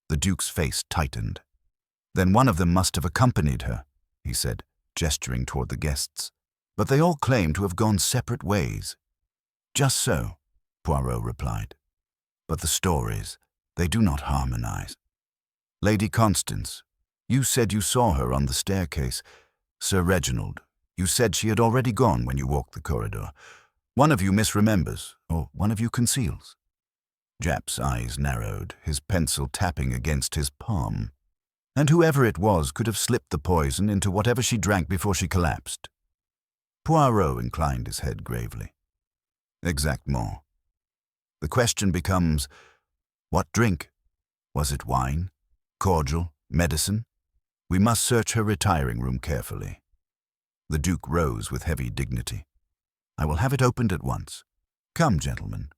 The Duke's face tightened. Then one of them must have accompanied her, he said, gesturing toward the guests. But they all claim to have gone separate ways. Just so, Poirot replied. But the stories, they do not harmonize. Lady Constance, you said you saw her on the staircase. Sir Reginald, you said she had already gone when you walked the corridor. One of you misremembers, or one of you conceals. Japp's eyes narrowed, his pencil tapping against his palm. And whoever it was could have slipped the poison into whatever she drank before she collapsed. Poirot inclined his head gravely. Exactement. The question becomes, what drink? Was it wine, cordial, medicine? We must search her retiring room carefully. The Duke rose with heavy dignity. I will have it opened at once. Come, gentlemen.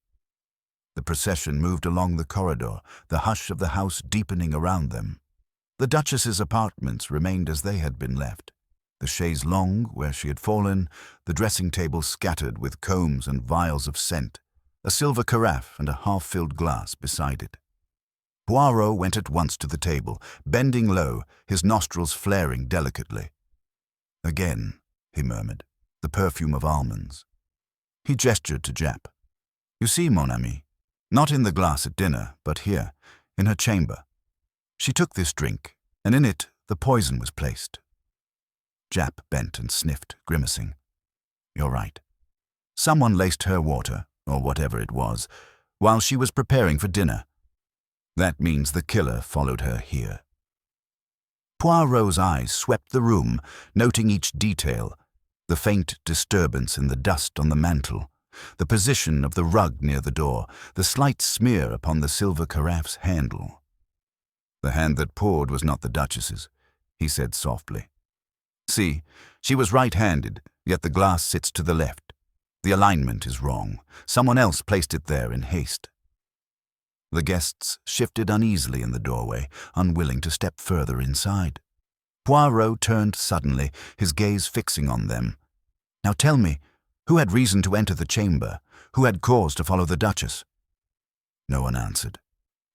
The procession moved along the corridor, the hush of the house deepening around them. The Duchess's apartments remained as they had been left. The chaise longue where she had fallen, the dressing table scattered with combs and vials of scent, a silver carafe and a half-filled glass beside it. Poirot went at once to the table, bending low, his nostrils flaring delicately. Again, he murmured, the perfume of almonds. He gestured to Japp. You see, mon ami, not in the glass at dinner, but here, in her chamber. She took this drink, and in it the poison was placed. Japp bent and sniffed, grimacing. You're right. Someone laced her water, or whatever it was, while she was preparing for dinner. That means the killer followed her here. Poirot's eyes swept the room, noting each detail, the faint disturbance in the dust on the mantel, the position of the rug near the door, the slight smear upon the silver carafe's handle. The hand that poured was not the Duchess's, he said softly. See, she was right-handed, yet the glass sits to the left. The alignment is wrong. Someone else placed it there in haste. The guests shifted uneasily in the doorway, unwilling to step further inside. Poirot turned suddenly, his gaze fixing on them. Now tell me, who had reason to enter the chamber? Who had cause to follow the Duchess? No one answered.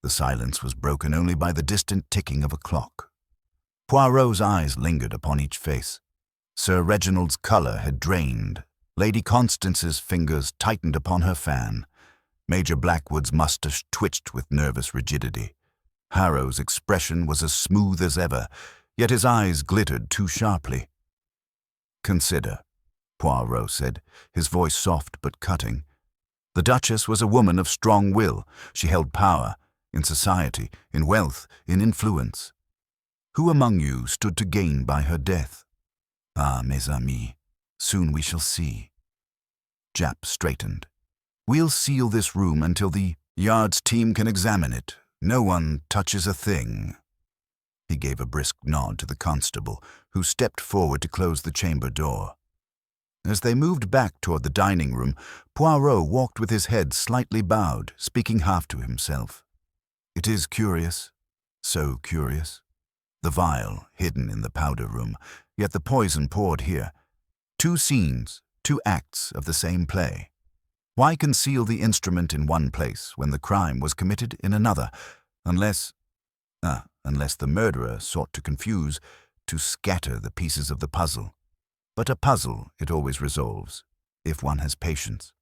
The silence was broken only by the distant ticking of a clock. Poirot's eyes lingered upon each face. Sir Reginald's colour had drained. Lady Constance's fingers tightened upon her fan. Major Blackwood's moustache twitched with nervous rigidity. Harrow's expression was as smooth as ever, yet his eyes glittered too sharply. Consider, Poirot said, his voice soft but cutting. The Duchess was a woman of strong will. She held power, in society, in wealth, in influence. Who among you stood to gain by her death? Ah, mes amis, soon we shall see. Japp straightened. We'll seal this room until the Yard's team can examine it. No one touches a thing." He gave a brisk nod to the constable, who stepped forward to close the chamber door. As they moved back toward the dining room, Poirot walked with his head slightly bowed, speaking half to himself. "It is curious, so curious. The vial hidden in the powder room, yet the poison poured here. 2 scenes, 2 acts of the same play. Why conceal the instrument in one place when the crime was committed in another, unless the murderer sought to confuse, to scatter the pieces of the puzzle. But a puzzle it always resolves, if one has patience."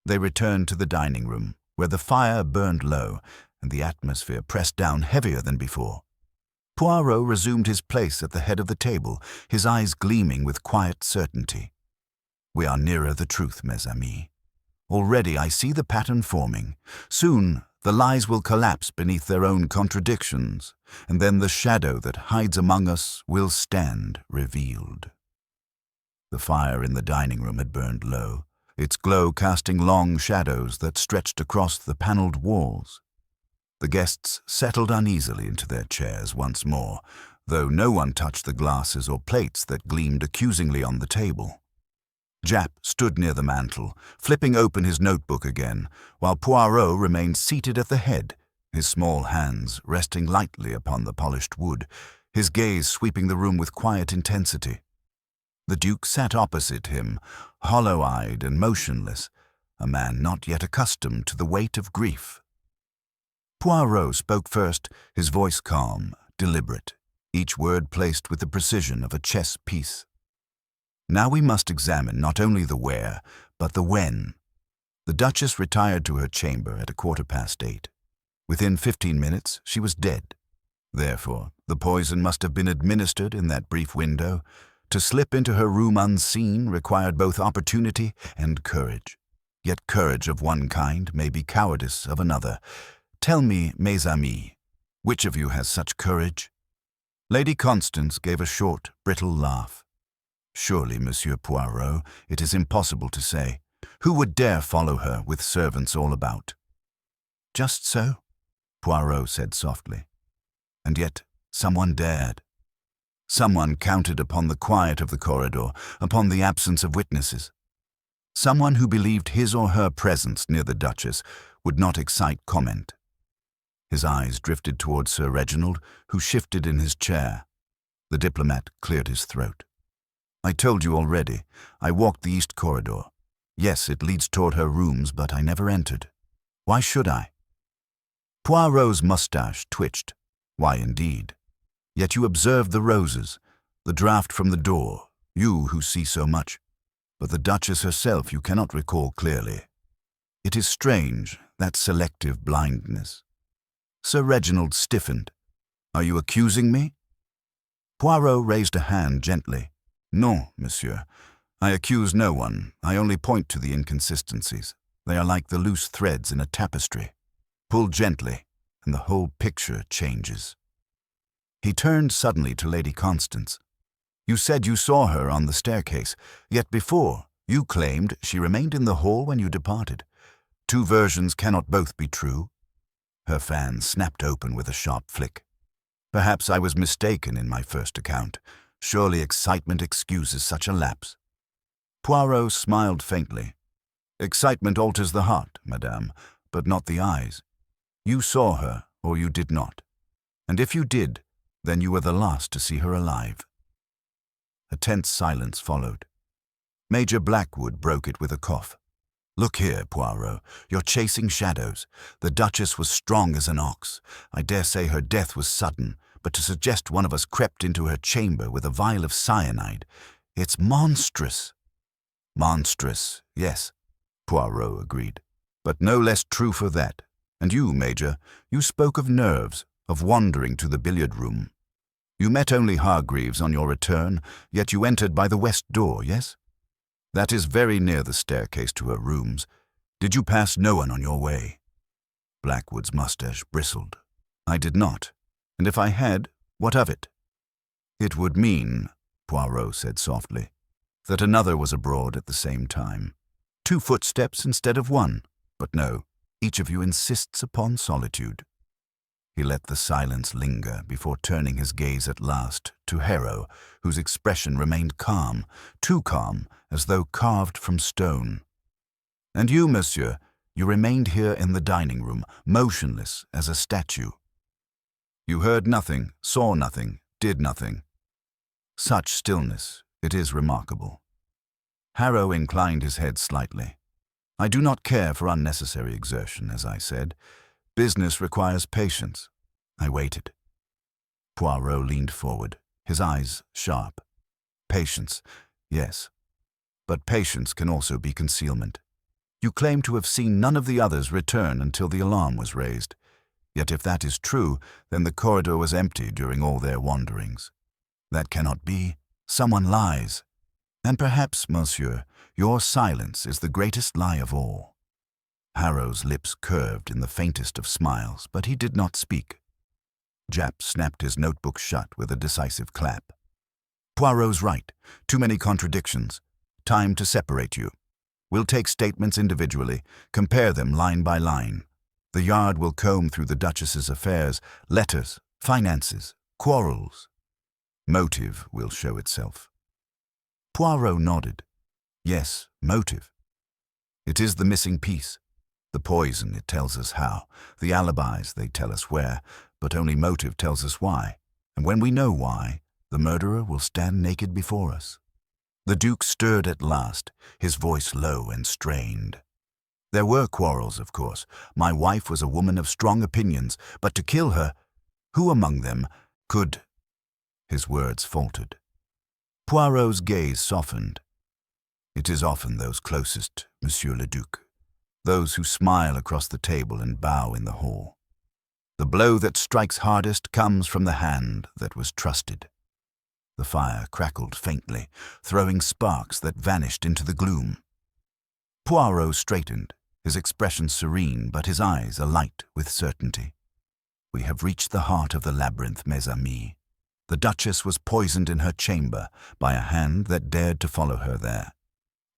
They returned to the dining room, where the fire burned low and the atmosphere pressed down heavier than before. Poirot resumed his place at the head of the table, his eyes gleaming with quiet certainty. "We are nearer the truth, mes amis. Already I see the pattern forming. Soon the lies will collapse beneath their own contradictions, and then the shadow that hides among us will stand revealed." The fire in the dining room had burned low, its glow casting long shadows that stretched across the panelled walls. The guests settled uneasily into their chairs once more, though no one touched the glasses or plates that gleamed accusingly on the table. Japp stood near the mantel, flipping open his notebook again, while Poirot remained seated at the head, his small hands resting lightly upon the polished wood, his gaze sweeping the room with quiet intensity. The Duke sat opposite him, hollow-eyed and motionless, a man not yet accustomed to the weight of grief. Poirot spoke first, his voice calm, deliberate, each word placed with the precision of a chess piece. "Now we must examine not only the where, but the when." The Duchess retired to her chamber at 8:15. Within 15 minutes, she was dead. Therefore, the poison must have been administered in that brief window. To slip into her room unseen required both opportunity and courage. Yet courage of one kind may be cowardice of another. "Tell me, mes amis, which of you has such courage?" Lady Constance gave a short, brittle laugh. "Surely, Monsieur Poirot, it is impossible to say. Who would dare follow her with servants all about?" "Just so," Poirot said softly. "And yet someone dared. Someone counted upon the quiet of the corridor, upon the absence of witnesses. Someone who believed his or her presence near the Duchess would not excite comment." His eyes drifted towards Sir Reginald, who shifted in his chair. The diplomat cleared his throat. "I told you already. I walked the east corridor. Yes, it leads toward her rooms, but I never entered. Why should I?" Poirot's mustache twitched. "Why indeed? Yet you observed the roses, the draught from the door, you who see so much. But the Duchess herself you cannot recall clearly. It is strange, that selective blindness." Sir Reginald stiffened. "Are you accusing me?" Poirot raised a hand gently. "Non, monsieur. I accuse no one. I only point to the inconsistencies. They are like the loose threads in a tapestry. Pull gently, and the whole picture changes." He turned suddenly to Lady Constance. "You said you saw her on the staircase, yet before, you claimed she remained in the hall when you departed. 2 versions cannot both be true." Her fan snapped open with a sharp flick. "Perhaps I was mistaken in my first account. Surely excitement excuses such a lapse." Poirot smiled faintly. "Excitement alters the heart, madame, but not the eyes. You saw her, or you did not. And if you did, then you were the last to see her alive." A tense silence followed. Major Blackwood broke it with a cough. "Look here, Poirot, you're chasing shadows. The Duchess was strong as an ox. I dare say her death was sudden, but to suggest one of us crept into her chamber with a vial of cyanide, it's monstrous." "Monstrous, yes," Poirot agreed, "but no less true for that. And you, Major, you spoke of nerves, of wandering to the billiard room. You met only Hargreaves on your return, yet you entered by the west door, yes? That is very near the staircase to her rooms. Did you pass no one on your way?" Blackwood's mustache bristled. "I did not. And if I had, what of it?" "It would mean," Poirot said softly, "that another was abroad at the same time. 2 footsteps instead of 1. But no, each of you insists upon solitude. He let the silence linger before turning his gaze at last to Harrow, whose expression remained calm, too calm, as though carved from stone. And you, monsieur, you remained here in the dining room, motionless as a statue. You heard nothing, saw nothing, did nothing. Such stillness, it is remarkable. Harrow inclined his head slightly. I do not care for unnecessary exertion, as I said. Business requires patience. I waited. Poirot leaned forward, his eyes sharp. Patience, yes. But patience can also be concealment. You claim to have seen none of the others return until the alarm was raised. Yet if that is true, then the corridor was empty during all their wanderings. That cannot be. Someone lies. And perhaps, monsieur, your silence is the greatest lie of all. Harrow's lips curved in the faintest of smiles, but he did not speak. Japp snapped his notebook shut with a decisive clap. Poirot's right. Too many contradictions. Time to separate you. We'll take statements individually, compare them line by line. The Yard will comb through the Duchess's affairs, letters, finances, quarrels. Motive will show itself. Poirot nodded. Yes, motive. It is the missing piece. The poison, it tells us how. The alibis, they tell us where. But only motive tells us why. And when we know why, the murderer will stand naked before us. The Duke stirred at last, his voice low and strained. There were quarrels, of course. My wife was a woman of strong opinions, but to kill her, who among them could... His words faltered. Poirot's gaze softened. It is often those closest, Monsieur le Duc, those who smile across the table and bow in the hall. The blow that strikes hardest comes from the hand that was trusted. The fire crackled faintly, throwing sparks that vanished into the gloom. Poirot straightened, his expression serene, but his eyes alight with certainty. We have reached the heart of the labyrinth, mes amis. The Duchess was poisoned in her chamber by a hand that dared to follow her there.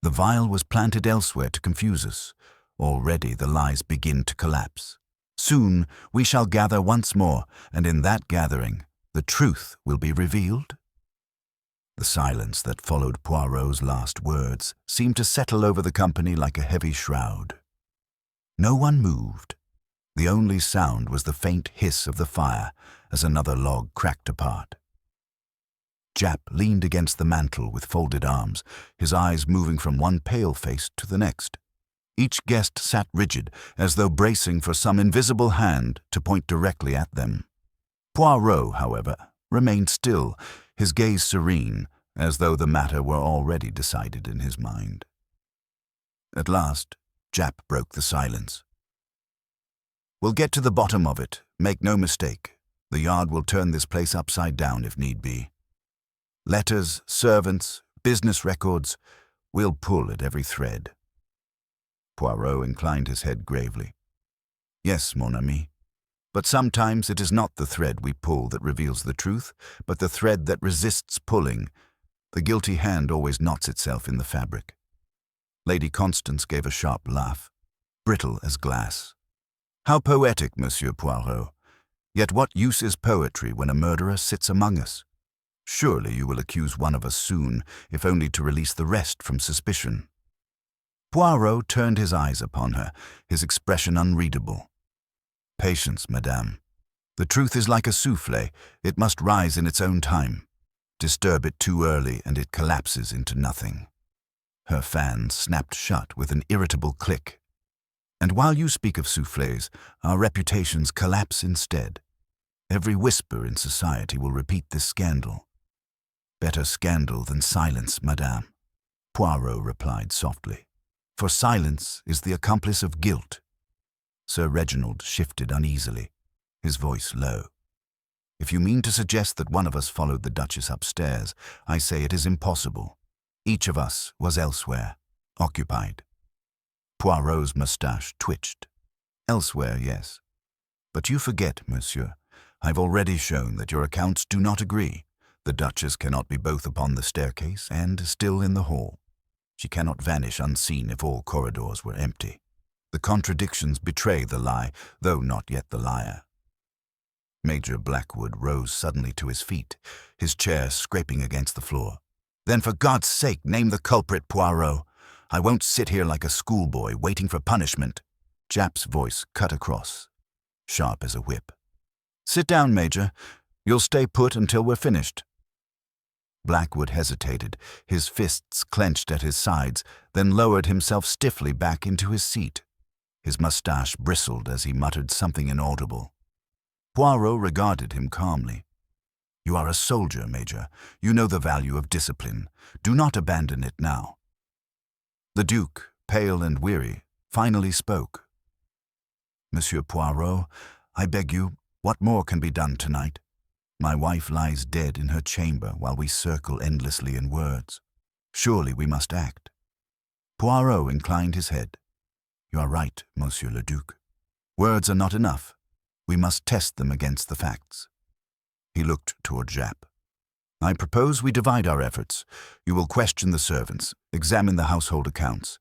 The vial was planted elsewhere to confuse us. Already the lies begin to collapse. Soon we shall gather once more, and in that gathering, the truth will be revealed. The silence that followed Poirot's last words seemed to settle over the company like a heavy shroud. No one moved. The only sound was the faint hiss of the fire as another log cracked apart. Japp leaned against the mantel with folded arms, his eyes moving from one pale face to the next. Each guest sat rigid, as though bracing for some invisible hand to point directly at them. Poirot, however, remained still, his gaze serene, as though the matter were already decided in his mind. At last, Japp broke the silence. We'll get to the bottom of it, make no mistake. The Yard will turn this place upside down if need be. Letters, servants, business records, we'll pull at every thread. Poirot inclined his head gravely. Yes, mon ami. But sometimes it is not the thread we pull that reveals the truth, but the thread that resists pulling. The guilty hand always knots itself in the fabric. Lady Constance gave a sharp laugh, brittle as glass. How poetic, Monsieur Poirot. Yet what use is poetry when a murderer sits among us? Surely you will accuse one of us soon, if only to release the rest from suspicion. Poirot turned his eyes upon her, his expression unreadable. Patience, madame. The truth is like a souffle. It must rise in its own time. Disturb it too early and it collapses into nothing. Her fan snapped shut with an irritable click. And while you speak of souffles, our reputations collapse instead. Every whisper in society will repeat this scandal. Better scandal than silence, madame, Poirot replied softly. For silence is the accomplice of guilt. Sir Reginald shifted uneasily, his voice low. If you mean to suggest that one of us followed the Duchess upstairs, I say it is impossible. Each of us was elsewhere, occupied. Poirot's moustache twitched. Elsewhere, yes. But you forget, monsieur. I've already shown that your accounts do not agree. The Duchess cannot be both upon the staircase and still in the hall. She cannot vanish unseen if all corridors were empty. The contradictions betray the lie, though not yet the liar. Major Blackwood rose suddenly to his feet, his chair scraping against the floor. "Then for God's sake, name the culprit, Poirot. I won't sit here like a schoolboy waiting for punishment." Japp's voice cut across, sharp as a whip. "Sit down, Major. You'll stay put until we're finished." Blackwood hesitated, his fists clenched at his sides, then lowered himself stiffly back into his seat. His mustache bristled as he muttered something inaudible. Poirot regarded him calmly. "You are a soldier, Major. You know the value of discipline. Do not abandon it now." The Duke, pale and weary, finally spoke. "Monsieur Poirot, I beg you, what more can be done tonight? My wife lies dead in her chamber while we circle endlessly in words. Surely we must act." Poirot inclined his head. "You are right, Monsieur le Duc. Words are not enough. We must test them against the facts." He looked toward Japp. "I propose we divide our efforts. You will question the servants, examine the household accounts.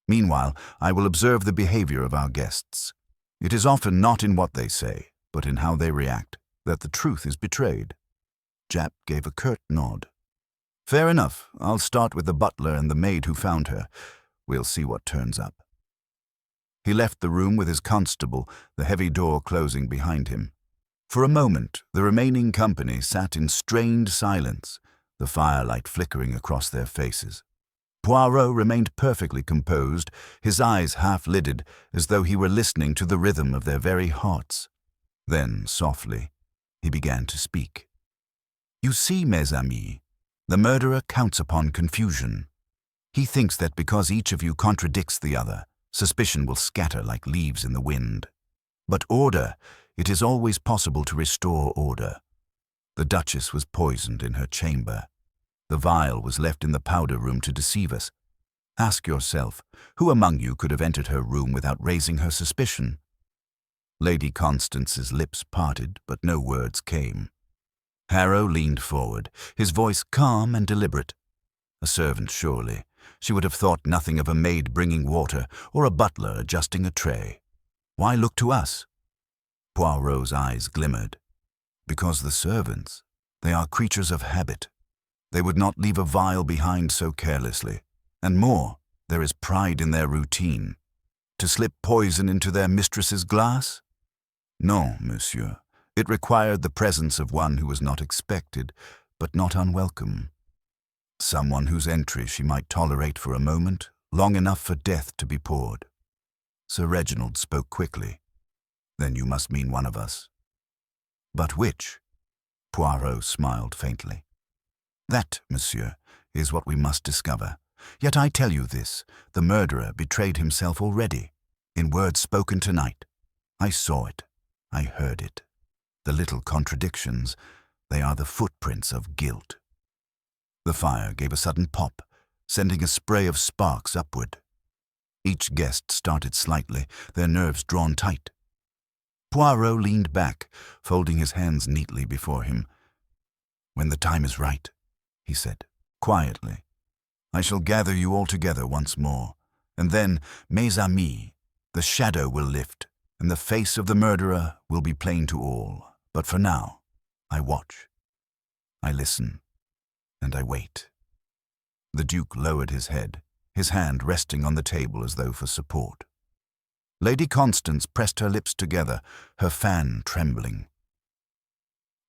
Meanwhile, I will observe the behavior of our guests. It is often not in what they say, but in how they react, that the truth is betrayed." Japp gave a curt nod. "Fair enough. I'll start with the butler and the maid who found her. We'll see what turns up." He left the room with his constable, the heavy door closing behind him. For a moment, the remaining company sat in strained silence, the firelight flickering across their faces. Poirot remained perfectly composed, his eyes half-lidded, as though he were listening to the rhythm of their very hearts. Then, softly, he began to speak. "You see, mes amis, the murderer counts upon confusion. He thinks that because each of you contradicts the other, suspicion will scatter like leaves in the wind. But order, it is always possible to restore order. The Duchess was poisoned in her chamber. The vial was left in the powder room to deceive us. Ask yourself, who among you could have entered her room without raising her suspicion?" Lady Constance's lips parted, but no words came. Harrow leaned forward, his voice calm and deliberate. A servant, surely. She would have thought nothing of a maid bringing water or a butler adjusting a tray. Why look to us? Poirot's eyes glimmered. Because the servants, they are creatures of habit. They would not leave a vial behind so carelessly. And more, there is pride in their routine. To slip poison into their mistress's glass? No, monsieur. It required the presence of one who was not expected, but not unwelcome. Someone whose entry she might tolerate for a moment, long enough for death to be poured. Sir Reginald spoke quickly. Then you must mean one of us. But which? Poirot smiled faintly. That, monsieur, is what we must discover. Yet I tell you this, the murderer betrayed himself already, in words spoken tonight. I saw it. I heard it. The little contradictions, they are the footprints of guilt. The fire gave a sudden pop, sending a spray of sparks upward. Each guest started slightly, their nerves drawn tight. Poirot leaned back, folding his hands neatly before him. When the time is right, he said, quietly, I shall gather you all together once more, and then, mes amis, the shadow will lift, and the face of the murderer will be plain to all. But for now, I watch, I listen, and I wait. The Duke lowered his head, his hand resting on the table as though for support. Lady Constance pressed her lips together, her fan trembling.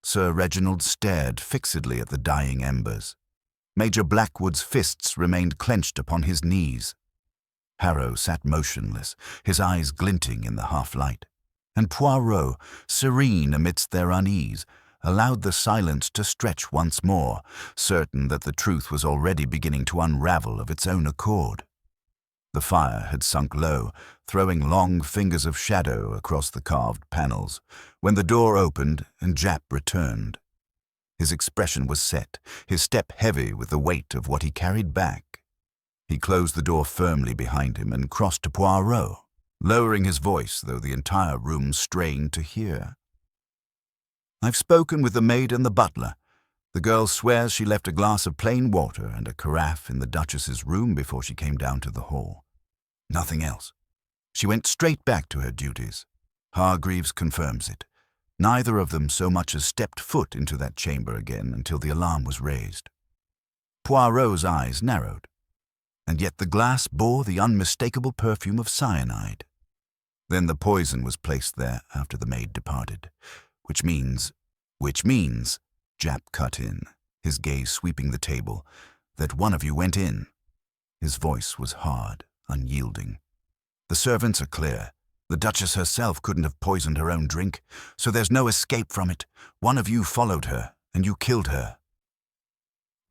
Sir Reginald stared fixedly at the dying embers. Major Blackwood's fists remained clenched upon his knees. Harrow sat motionless, his eyes glinting in the half-light, and Poirot, serene amidst their unease, allowed the silence to stretch once more, certain that the truth was already beginning to unravel of its own accord. The fire had sunk low, throwing long fingers of shadow across the carved panels, when the door opened and Japp returned. His expression was set, his step heavy with the weight of what he carried back. He closed the door firmly behind him and crossed to Poirot, lowering his voice, though the entire room strained to hear. I've spoken with the maid and the butler. The girl swears she left a glass of plain water and a carafe in the Duchess's room before she came down to the hall. Nothing else. She went straight back to her duties. Hargreaves confirms it. Neither of them so much as stepped foot into that chamber again until the alarm was raised. Poirot's eyes narrowed, and yet the glass bore the unmistakable perfume of cyanide. Then the poison was placed there after the maid departed, which means, Japp cut in, his gaze sweeping the table, that one of you went in. His voice was hard, unyielding. The servants are clear. The Duchess herself couldn't have poisoned her own drink, so there's no escape from it. One of you followed her, and you killed her.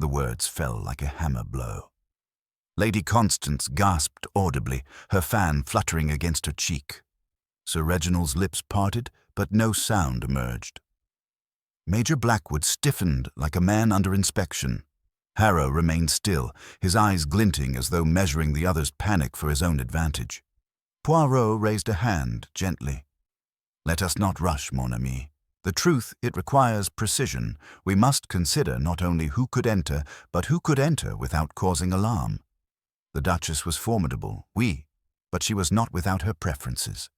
The words fell like a hammer blow. Lady Constance gasped audibly, her fan fluttering against her cheek. Sir Reginald's lips parted, but no sound emerged. Major Blackwood stiffened like a man under inspection. Harrow remained still, his eyes glinting as though measuring the other's panic for his own advantage. Poirot raised a hand gently. "Let us not rush, mon ami. The truth, it requires precision. We must consider not only who could enter, but who could enter without causing alarm. The Duchess was formidable, oui, but she was not without her preferences.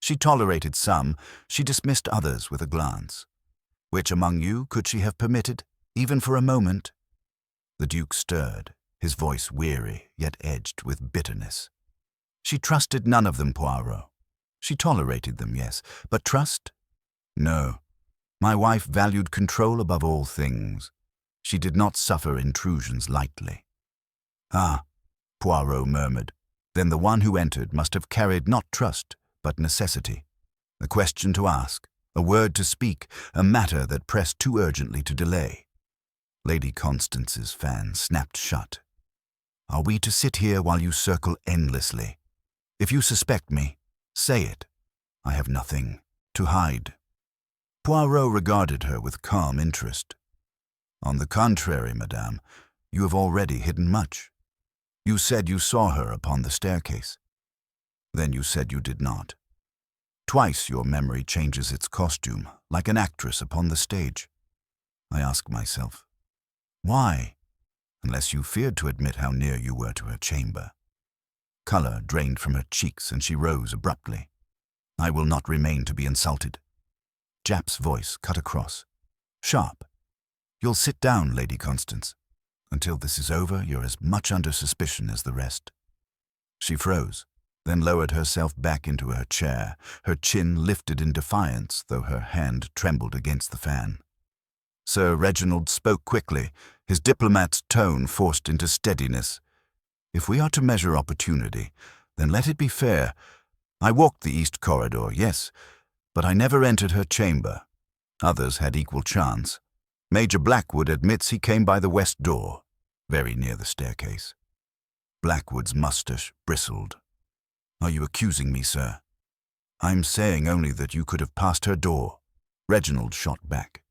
She tolerated some, she dismissed others with a glance. Which among you could she have permitted, even for a moment?" The Duke stirred, his voice weary, yet edged with bitterness. "She trusted none of them, Poirot. She tolerated them, yes, but trust? No. My wife valued control above all things. She did not suffer intrusions lightly." "Ah," Poirot murmured, "then the one who entered must have carried not trust, but necessity. A question to ask, a word to speak, a matter that pressed too urgently to delay." Lady Constance's fan snapped shut. "Are we to sit here while you circle endlessly? If you suspect me, say it. I have nothing to hide." Poirot regarded her with calm interest. "On the contrary, madame, you have already hidden much. You said you saw her upon the staircase. Then you said you did not. Twice your memory changes its costume, like an actress upon the stage. I ask myself, why? Unless you feared to admit how near you were to her chamber." Color drained from her cheeks and she rose abruptly. "I will not remain to be insulted." Japp's voice cut across. Sharp. "You'll sit down, Lady Constance. Until this is over, you're as much under suspicion as the rest." She froze, then lowered herself back into her chair, her chin lifted in defiance, though her hand trembled against the fan. Sir Reginald spoke quickly, his diplomat's tone forced into steadiness. "If we are to measure opportunity, then let it be fair. I walked the East Corridor, yes, but I never entered her chamber. Others had equal chance. Major Blackwood admits he came by the west door, very near the staircase." Blackwood's moustache bristled. "Are you accusing me, sir?" "I'm saying only that you could have passed her door," Reginald shot back.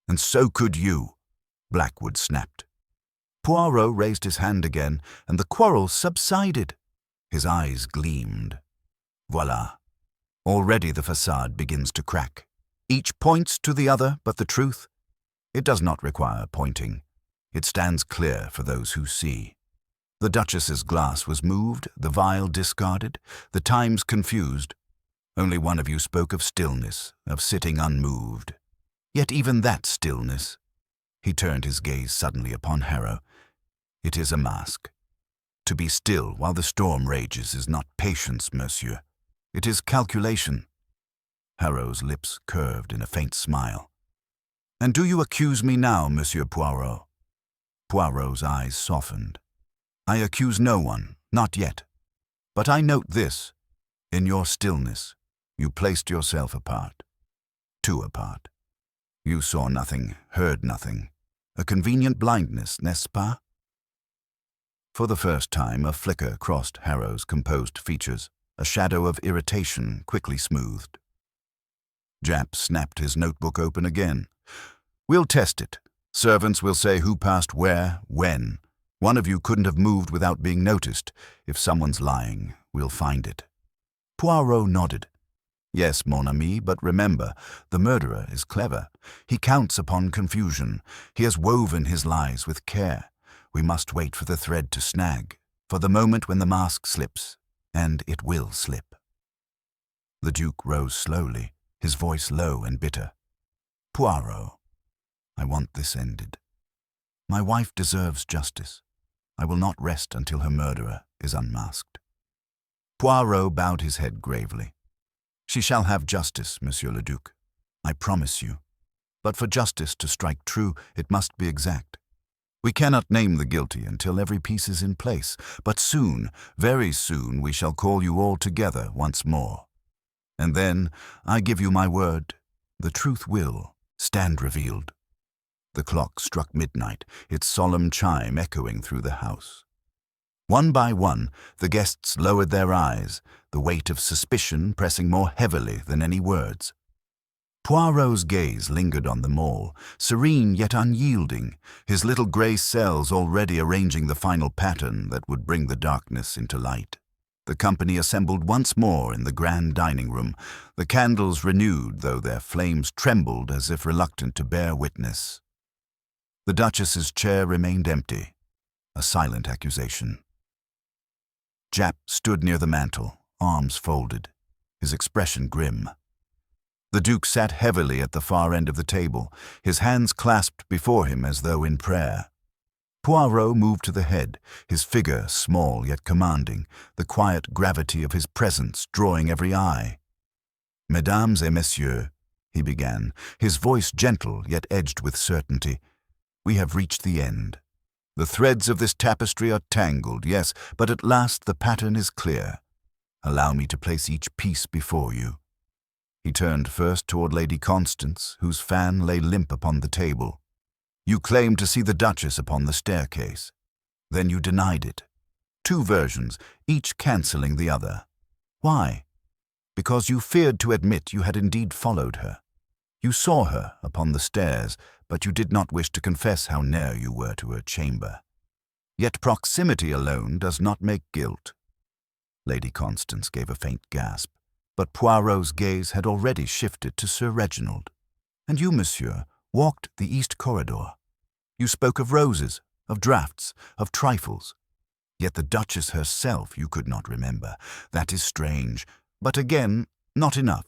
"And so could you," Blackwood snapped. Poirot raised his hand again, and the quarrel subsided. His eyes gleamed. Voila. Already the facade begins to crack. Each points to the other, but the truth? It does not require pointing. It stands clear for those who see. The Duchess's glass was moved, the vial discarded, the times confused. Only one of you spoke of stillness, of sitting unmoved. Yet even that stillness— He turned his gaze suddenly upon Harrow. "It is a mask. To be still while the storm rages is not patience, monsieur. It is calculation." Harrow's lips curved in a faint smile. "And do you accuse me now, Monsieur Poirot?" Poirot's eyes softened. "I accuse no one, not yet. But I note this. In your stillness, you placed yourself apart. Too apart. You saw nothing, heard nothing. A convenient blindness, n'est-ce pas?" For the first time, a flicker crossed Harrow's composed features, a shadow of irritation quickly smoothed. Japp snapped his notebook open again. "We'll test it. Servants will say who passed where, when. One of you couldn't have moved without being noticed. If someone's lying, we'll find it." Poirot nodded. Yes, mon ami, but remember, the murderer is clever. He counts upon confusion. He has woven his lies with care. We must wait for the thread to snag, for the moment when the mask slips, and it will slip. The Duke rose slowly, his voice low and bitter. Poirot, I want this ended. My wife deserves justice. I will not rest until her murderer is unmasked. Poirot bowed his head gravely. She shall have justice, Monsieur le Duc. I promise you. But for justice to strike true, it must be exact. We cannot name the guilty until every piece is in place, but soon, very soon, we shall call you all together once more. And then, I give you my word, the truth will stand revealed. The clock struck midnight, its solemn chime echoing through the house. One by one, the guests lowered their eyes, the weight of suspicion pressing more heavily than any words. Poirot's gaze lingered on them all, serene yet unyielding, his little grey cells already arranging the final pattern that would bring the darkness into light. The company assembled once more in the grand dining room, the candles renewed, though their flames trembled as if reluctant to bear witness. The Duchess's chair remained empty, a silent accusation. Japp stood near the mantel, arms folded, his expression grim. The Duke sat heavily at the far end of the table, his hands clasped before him as though in prayer. Poirot moved to the head, his figure small yet commanding, the quiet gravity of his presence drawing every eye. "Mesdames et messieurs," he began, his voice gentle yet edged with certainty, "we have reached the end. The threads of this tapestry are tangled, yes, but at last the pattern is clear. Allow me to place each piece before you." He turned first toward Lady Constance, whose fan lay limp upon the table. "You claimed to see the Duchess upon the staircase. Then you denied it. Two versions, each cancelling the other. Why? Because you feared to admit you had indeed followed her. You saw her upon the stairs, but you did not wish to confess how near you were to her chamber. Yet proximity alone does not make guilt." Lady Constance gave a faint gasp, but Poirot's gaze had already shifted to Sir Reginald. "And you, monsieur, walked the east corridor. You spoke of roses, of draughts, of trifles. Yet the Duchess herself you could not remember. That is strange, but again, not enough.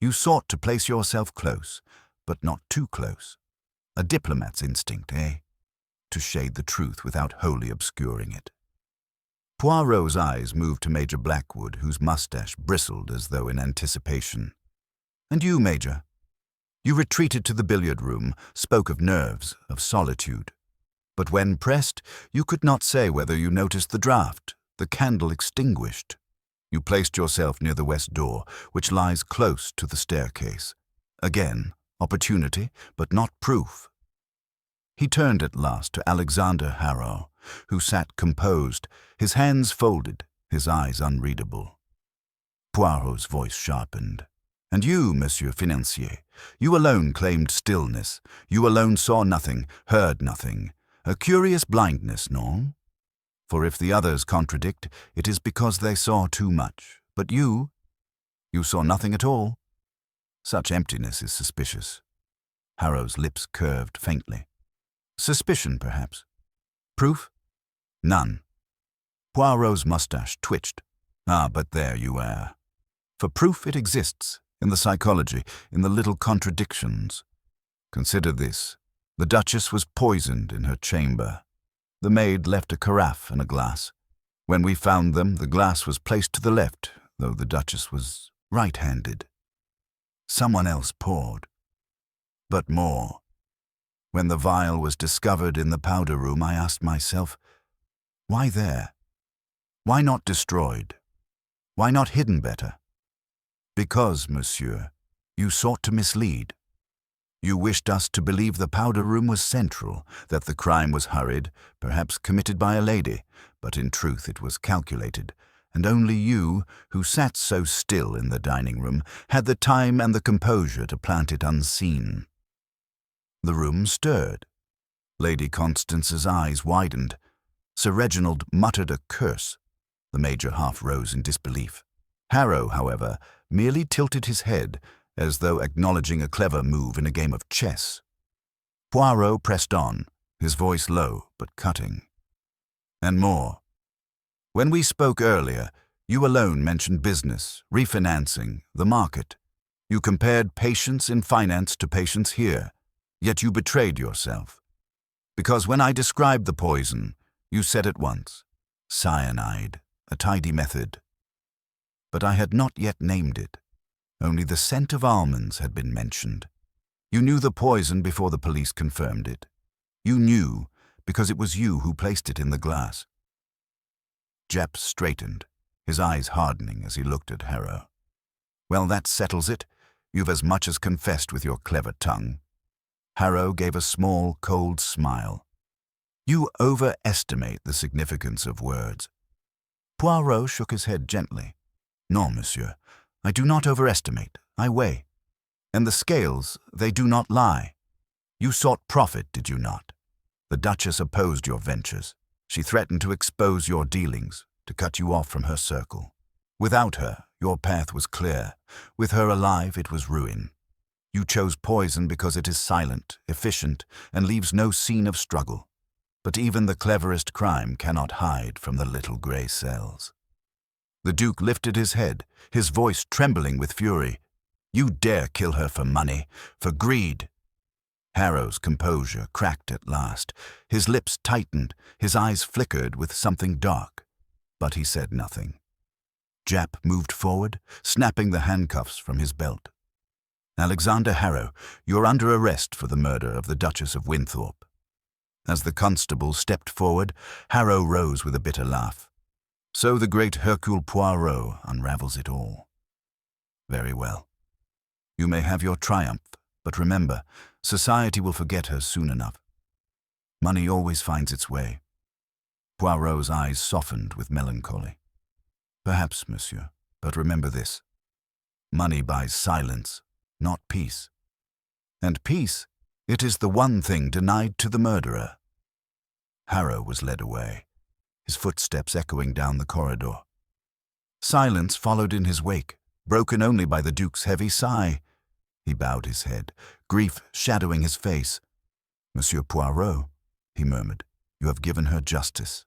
You sought to place yourself close, but not too close. A diplomat's instinct, eh? To shade the truth without wholly obscuring it." Poirot's eyes moved to Major Blackwood, whose mustache bristled as though in anticipation. "And you, Major? You retreated to the billiard room, spoke of nerves, of solitude. But when pressed, you could not say whether you noticed the draught, the candle extinguished. You placed yourself near the west door, which lies close to the staircase. Again, opportunity, but not proof." He turned at last to Alexander Harrow, who sat composed, his hands folded, his eyes unreadable. Poirot's voice sharpened. "And you, Monsieur Financier, you alone claimed stillness. You alone saw nothing, heard nothing. A curious blindness, non? For if the others contradict, it is because they saw too much. But you saw nothing at all. Such emptiness is suspicious." Harrow's lips curved faintly. "Suspicion, perhaps. Proof? None." Poirot's mustache twitched. "Ah, but there you are. For proof it exists, in the psychology, in the little contradictions. Consider this. The Duchess was poisoned in her chamber. The maid left a carafe and a glass. When we found them, the glass was placed to the left, though the Duchess was right-handed. Someone else poured. But more. When the vial was discovered in the powder room, I asked myself, why there? Why not destroyed? Why not hidden better? Because, monsieur, you sought to mislead. You wished us to believe the powder room was central, that the crime was hurried, perhaps committed by a lady, but in truth it was calculated, and only you, who sat so still in the dining room, had the time and the composure to plant it unseen. The room stirred. Lady Constance's eyes widened. Sir Reginald muttered a curse. The Major half rose in disbelief. Harrow, however, merely tilted his head, as though acknowledging a clever move in a game of chess. Poirot pressed on, his voice low but cutting. And more. When we spoke earlier, you alone mentioned business, refinancing, the market. You compared patience in finance to patience here, yet you betrayed yourself. Because when I described the poison, you said at once, cyanide, a tidy method. But I had not yet named it. Only the scent of almonds had been mentioned. You knew the poison before the police confirmed it. You knew because it was you who placed it in the glass. Jep straightened, his eyes hardening as he looked at Harrow. Well, that settles it. You've as much as confessed with your clever tongue. Harrow gave a small, cold smile. You overestimate the significance of words. Poirot shook his head gently. Non, monsieur. I do not overestimate. I weigh. And the scales, they do not lie. You sought profit, did you not? The Duchess opposed your ventures. She threatened to expose your dealings, to cut you off from her circle. Without her, your path was clear. With her alive, it was ruin. You chose poison because it is silent, efficient, and leaves no scene of struggle. But even the cleverest crime cannot hide from the little grey cells. The Duke lifted his head, his voice trembling with fury. You dare kill her for money, for greed. Harrow's composure cracked at last. His lips tightened, his eyes flickered with something dark. But he said nothing. Jap moved forward, snapping the handcuffs from his belt. Alexander Harrow, you're under arrest for the murder of the Duchess of Winthorpe. As the constable stepped forward, Harrow rose with a bitter laugh. So the great Hercule Poirot unravels it all. Very well. You may have your triumph, but remember, society will forget her soon enough. Money always finds its way. Poirot's eyes softened with melancholy. Perhaps, monsieur, but remember this. Money buys silence, not peace. And peace, it is the one thing denied to the murderer. Harrow was led away, his footsteps echoing down the corridor. Silence followed in his wake, broken only by the Duke's heavy sigh. He bowed his head, grief shadowing his face. Monsieur Poirot, he murmured, you have given her justice.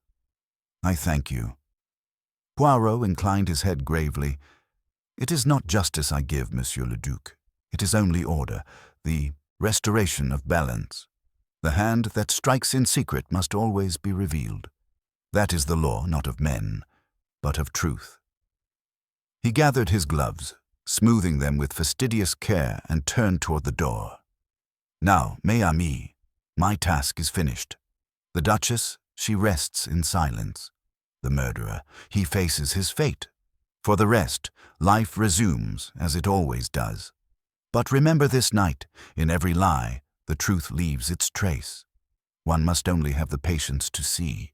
I thank you. Poirot inclined his head gravely. It is not justice I give, Monsieur le Duc. It is only order, the restoration of balance. The hand that strikes in secret must always be revealed. That is the law, not of men, but of truth. He gathered his gloves, smoothing them with fastidious care, and turned toward the door. Now, mes amis, my task is finished. The Duchess, she rests in silence. The murderer, he faces his fate. For the rest, life resumes as it always does. But remember this night, in every lie, the truth leaves its trace. One must only have the patience to see.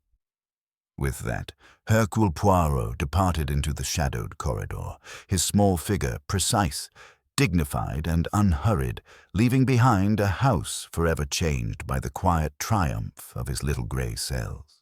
With that, Hercule Poirot departed into the shadowed corridor, his small figure precise, dignified and unhurried, leaving behind a house forever changed by the quiet triumph of his little grey cells.